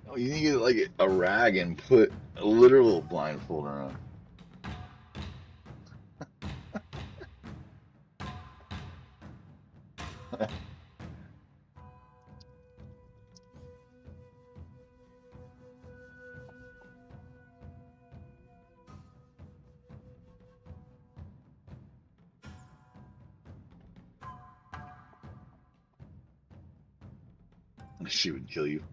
Oh, you need to get like a rag and put a literal blindfold on. She would kill you.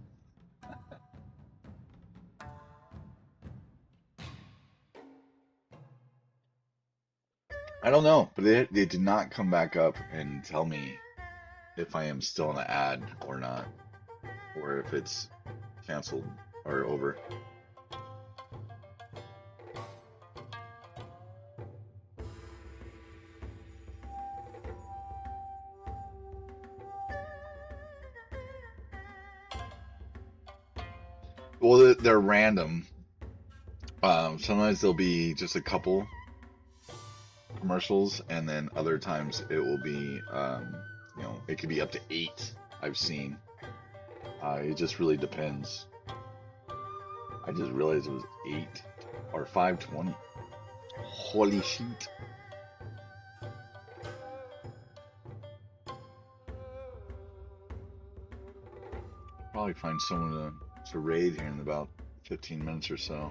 I don't know, but they did not come back up and tell me if I am still in an ad or not, or if it's canceled or over. Well, they're random. Sometimes there'll be just a couple commercials, and then other times it will be, it could be up to 8 I've seen. It just really depends. I just realized it was 8 or 520. Holy shit. Probably find someone to raid here in about 15 minutes or so.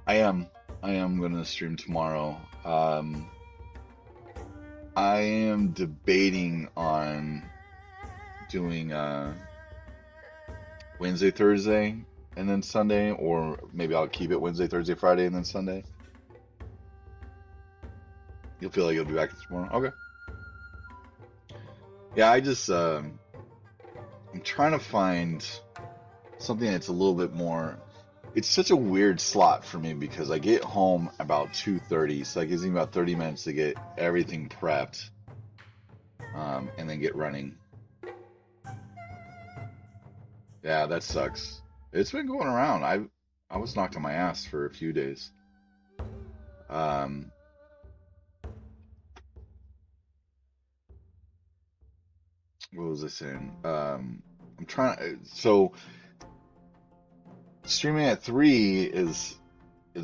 I am gonna stream tomorrow. I am debating on doing Wednesday, Thursday, and then Sunday, or maybe I'll keep it Wednesday, Thursday, Friday, and then Sunday. You'll feel like you'll be back tomorrow? Okay. Yeah, I just I'm trying to find something that's a little bit more. It's such a weird slot for me because I get home about 2:30, so that gives me about 30 minutes to get everything prepped, and then get running. Yeah, that sucks. It's been going around. I was knocked on my ass for a few days. What was I saying? I'm trying. So streaming at 3 is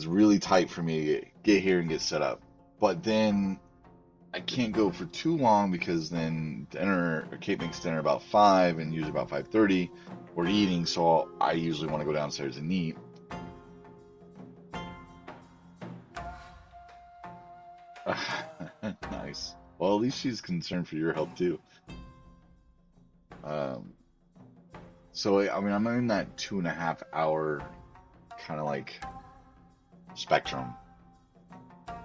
really tight for me to get here and get set up. But then I can't go for too long because then dinner, Kate makes dinner about 5 and usually about 5:30. We're eating, so I usually want to go downstairs and eat. Nice. Well, at least she's concerned for your health too. So I mean, I'm in that 2.5 hour kind of like spectrum,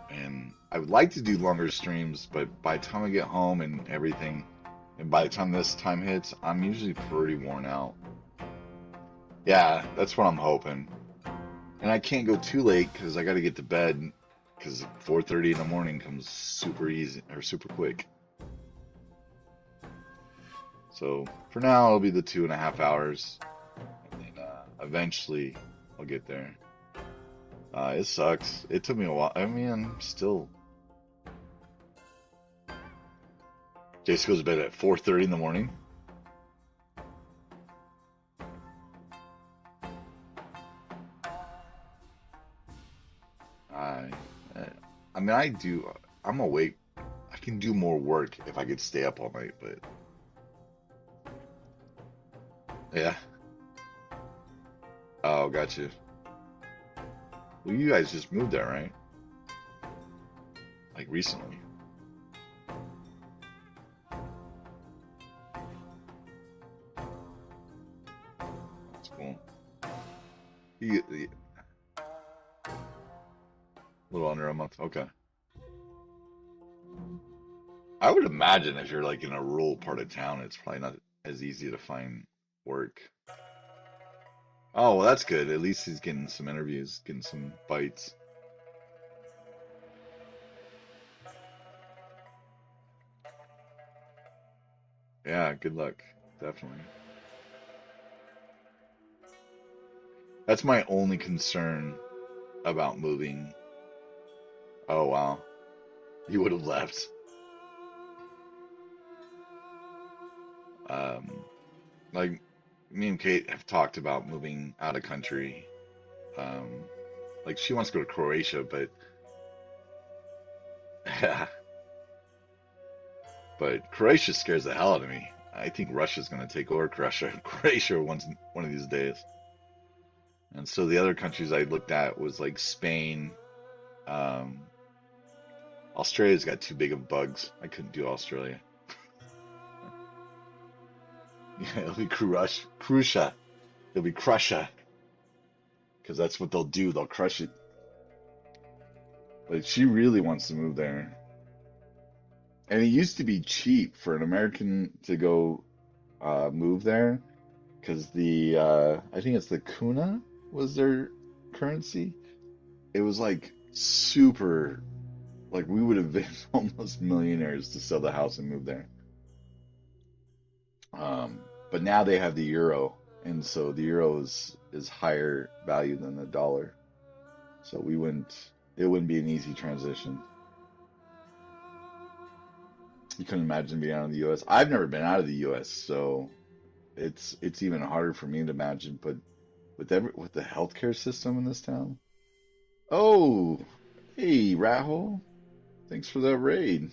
and I would like to do longer streams, but by the time I get home and everything, and by the time this time hits, I'm usually pretty worn out. Yeah, that's what I'm hoping. And I can't go too late because I got to get to bed because 4:30 in the morning comes super easy or super quick. So for now, it'll be the 2.5 hours, and then eventually I'll get there. It sucks. It took me a while. I mean, I'm still. Jace goes to bed at 4:30 in the morning. I, I mean, I do. I'm awake. I can do more work if I could stay up all night, but yeah. Oh, gotcha. Well, you guys just moved there, right? Like recently. That's cool. A little under a month. Okay. I would imagine if you're like in a rural part of town, it's probably not as easy to find work. Oh, well, that's good. At least he's getting some interviews, getting some bites. Yeah, good luck. Definitely. That's my only concern about moving. Oh, wow. You would have left. Um, like me and Kate have talked about moving out of country. Um, like she wants to go to Croatia, but but Croatia scares the hell out of me. I think Russia's going to take over Croatia one of these days. And so the other countries I looked at was like Spain. Um, Australia's got too big of bugs. I couldn't do Australia. Yeah, it'll be Crusha. It'll be Crusha, because that's what they'll do. They'll crush it. But she really wants to move there. And it used to be cheap for an American to go move there because I think it's the kuna was their currency. It was like super, like we would have been almost millionaires to sell the house and move there. But now they have the euro, and so the euro is higher value than the dollar. So it wouldn't be an easy transition. You couldn't imagine being out of the U.S. I've never been out of the U.S., so it's even harder for me to imagine. But with the healthcare system in this town. Oh, hey, rat hole. Thanks for that raid.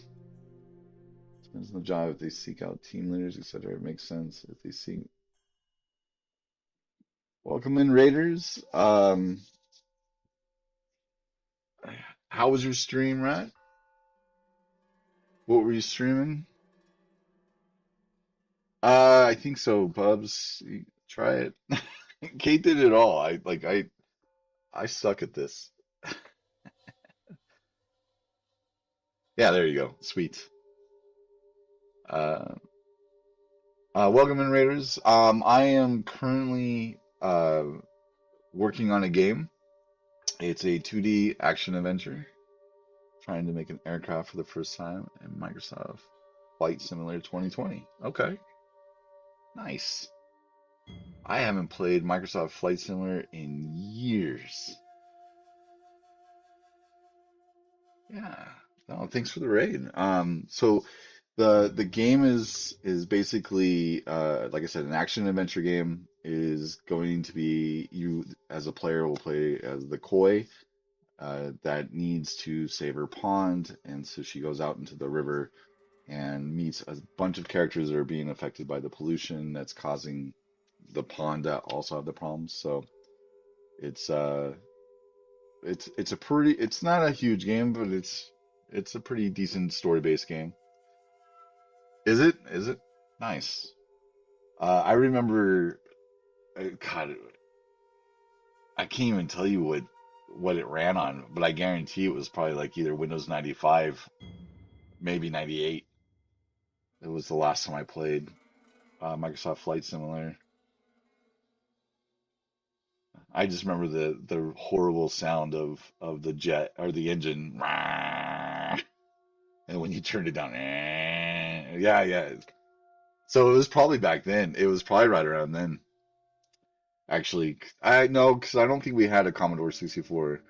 Depends on the job if they seek out team leaders, etc. It makes sense if they seek. Welcome in, raiders. How was your stream, Rat? What were you streaming? I think so, Bubs. Try it. Kate did it all. I suck at this. Yeah, there you go. Sweet. Uh, welcome in, Raiders. I am currently working on a game. It's a 2D action adventure, trying to make an aircraft for the first time in Microsoft Flight Simulator 2020. Okay, nice. I haven't played Microsoft Flight Simulator in years. Yeah. Oh, thanks for the raid. So the game is basically like I said, an action adventure game is going to be you as a player will play as the koi that needs to save her pond, and so she goes out into the river and meets a bunch of characters that are being affected by the pollution that's causing the pond to also have the problems. So it's it's a pretty it's not a huge game, but it's a pretty decent story-based game. Is it? Is it? Nice. I remember. God, I can't even tell you what it ran on, but I guarantee it was probably like either Windows 95, maybe 98. It was the last time I played Microsoft Flight Simulator. I just remember the horrible sound of the jet or the engine, and when you turned it down, yeah, yeah. So it was probably back then. It was probably right around then. Actually, I know because I don't think we had a Commodore 64.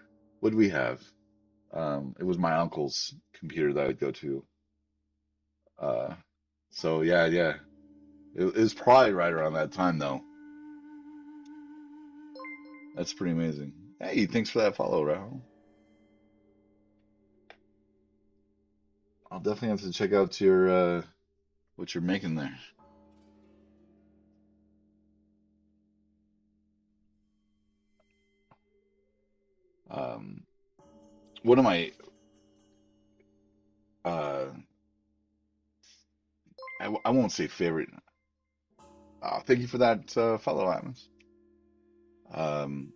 What did we have? It was my uncle's computer that I'd go to. Uh, so yeah, yeah. It was probably right around that time though. That's pretty amazing. Hey, thanks for that follow, Rahul. I'll definitely have to check out your what you're making there. Um, one of my uh, I won't say favorite. Thank you for that follow, Atmos. Um,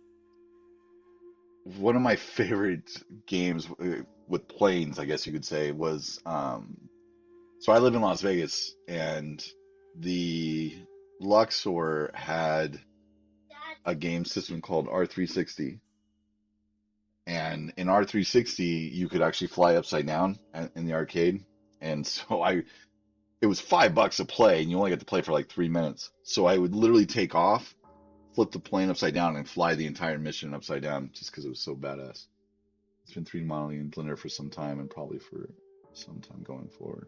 one of my favorite games with planes, I guess you could say, was so I live in Las Vegas, and the Luxor had a game system called R360. And in R360, you could actually fly upside down in the arcade. And so it was $5 a play, and you only get to play for like 3 minutes. So I would literally take off, flip the plane upside down, and fly the entire mission upside down just because it was so badass. It's been 3D modeling in Blender for some time, and probably for some time going forward.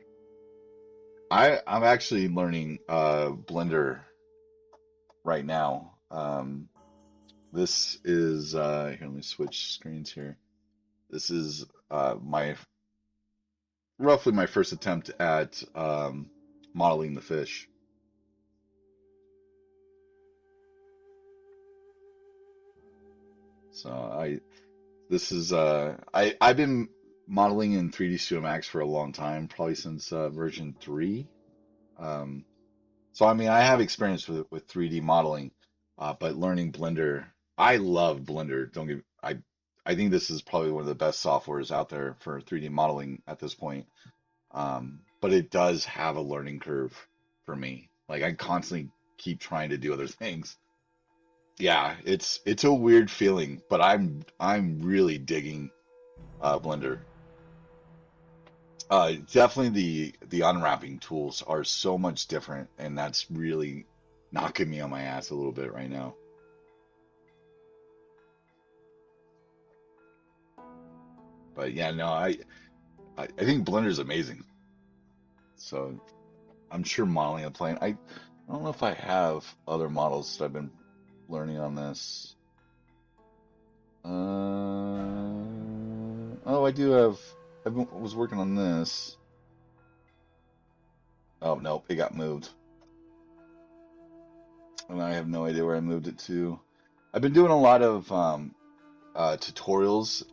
I'm actually learning Blender right now. This is here. Let me switch screens here. This is my roughly my first attempt at modeling the fish. So this is I've been modeling in 3D Studio Max for a long time, probably since version 3. Um, so I mean I have experience with 3D modeling, but learning Blender, I love Blender. Don't get I think this is probably one of the best softwares out there for 3D modeling at this point. But it does have a learning curve for me. Like I constantly keep trying to do other things. Yeah, it's a weird feeling, but I'm really digging Blender. Definitely the unwrapping tools are so much different, and that's really knocking me on my ass a little bit right now. But yeah, no, I think Blender is amazing. So I'm sure modeling a plane. I don't know if I have other models that I've been learning on this. Oh, I do have. Was working on this. Oh, nope, it got moved. And I have no idea where I moved it to. I've been doing a lot of tutorials.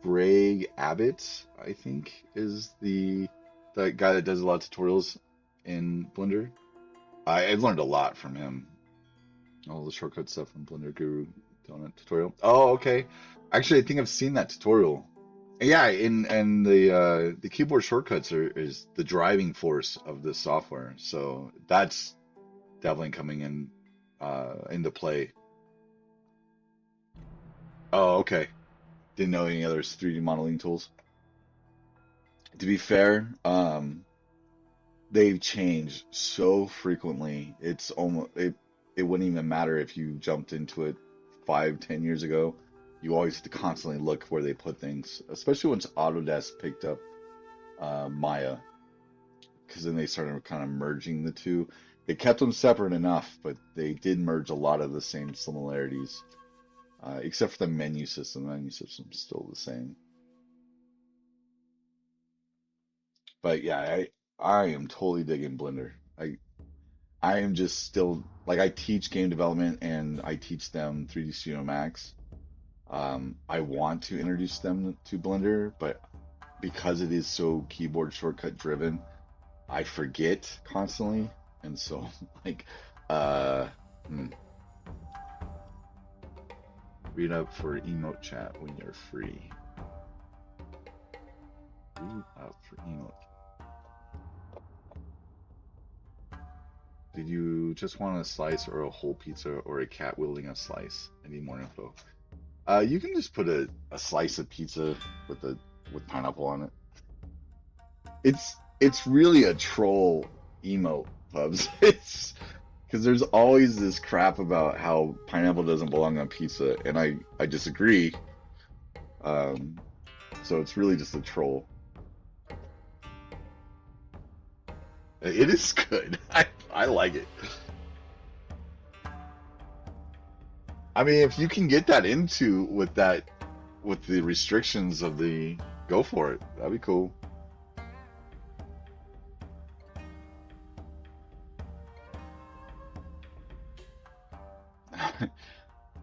Greg Abbott, I think, is the guy that does a lot of tutorials in Blender. I've learned a lot from him. All the shortcut stuff from Blender Guru Donut tutorial. Oh, okay. Actually, I think I've seen that tutorial. Yeah, and the keyboard shortcuts is the driving force of this software. So that's definitely coming in into play. Oh, okay. Didn't know any other 3D modeling tools. To be fair, they've changed so frequently. It's almost it wouldn't even matter if you jumped into it 5, 10 years ago. You always have to constantly look where they put things, especially once Autodesk picked up Maya, because then they started kind of merging the two. They kept them separate enough, but they did merge a lot of the same similarities, except for the menu system. The menu system's still the same. But yeah, I am totally digging Blender. I am just still like I teach game development and I teach them 3D Studio Max. I want to introduce them to Blender, but because it is so keyboard shortcut driven, I forget constantly, and so like, uh, hmm. Read up for emote chat when you're free. Read up for emote. Did you just want a slice or a whole pizza or a cat wielding a slice? I need more info. You can just put a slice of pizza with pineapple on it. It's really a troll emote, Pubs. It's because there's always this crap about how pineapple doesn't belong on pizza, and I disagree. So it's really just a troll. It is good. I like it. I mean, if you can get that into with the restrictions of the, go for it. That'd be cool.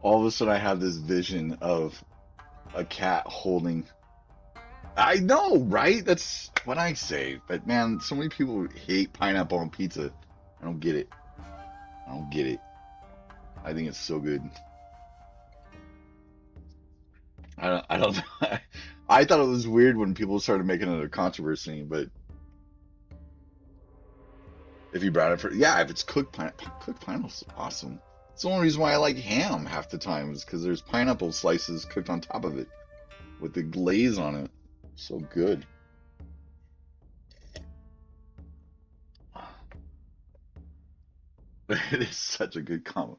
All of a sudden I have this vision of a cat holding. I know, right? That's what I say. But man, so many people hate pineapple on pizza. I don't get it. I don't get it. I think it's so good. I don't I thought it was weird when people started making it a controversy, but if you brought it for, yeah, if it's cooked pineapple's awesome. It's the only reason why I like ham half the time is because there's pineapple slices cooked on top of it with the glaze on it. So good. It is such a good combo.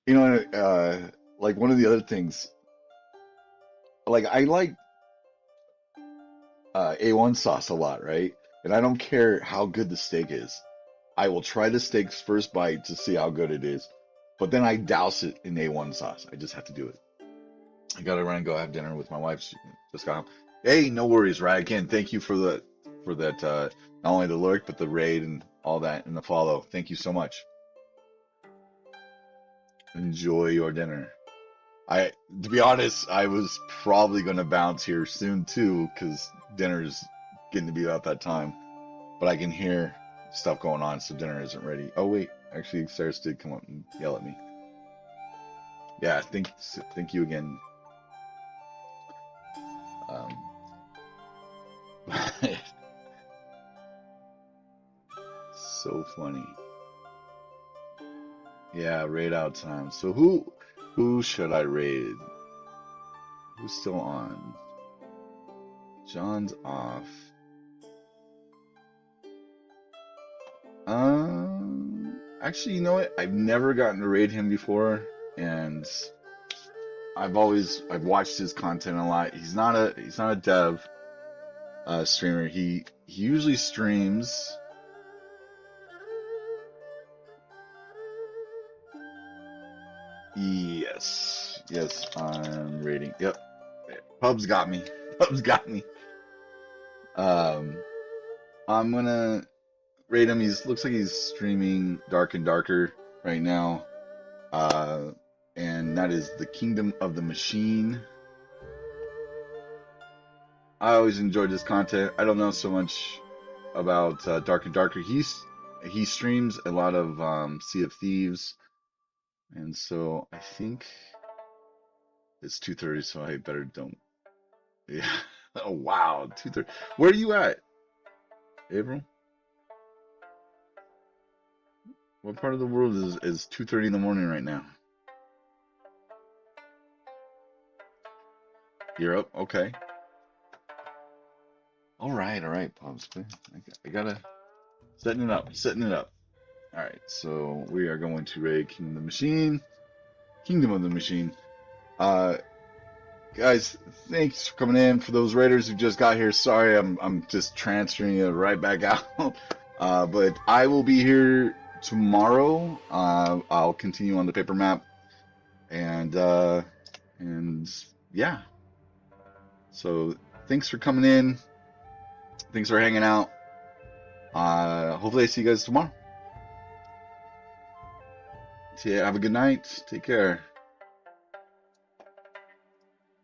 You know, like one of the other things, like I like A1 sauce a lot, right? And I don't care how good the steak is. I will try the steak's first bite to see how good it is, but then I douse it in A1 sauce. I just have to do it. I gotta run and go have dinner with my wife. She just got home. Hey, no worries, right? Again, thank you for that not only the lurk but the raid and all that and the follow. Thank you so much. Enjoy your dinner. To be honest, I was probably gonna bounce here soon too, because dinner's getting to be about that time. But I can hear stuff going on, so dinner isn't ready. Oh wait, actually, Sarah did come up and yell at me. Yeah, thank you again. So funny. Yeah, raid out time. So who should I raid? Who's still on? John's off. Actually, you know what? I've never gotten to raid him before, and I've watched his content a lot. He's not a dev streamer. He usually streams. Yes, I'm raiding. Yep, Pub's got me. Pub's got me. I'm gonna raid him. Looks like he's streaming Dark and Darker right now. And that is the Kingdom of the Machine. I always enjoyed his content. I don't know so much about Dark and Darker. He streams a lot of Sea of Thieves, and so I think it's 2:30, so I better don't. Yeah. Oh wow, 2:30. Where are you at, April? What part of the world is 2:30 in the morning right now? Europe. Okay. All right, Pops. I gotta setting it up. All right, so we are going to raid Kingdom of the Machine. Guys, thanks for coming in. For those raiders who just got here, sorry, I'm just transferring you right back out. But I will be here tomorrow. I'll continue on the paper map, and yeah. So thanks for coming in. Thanks for hanging out. Hopefully I see you guys tomorrow. See ya. Have a good night. Take care.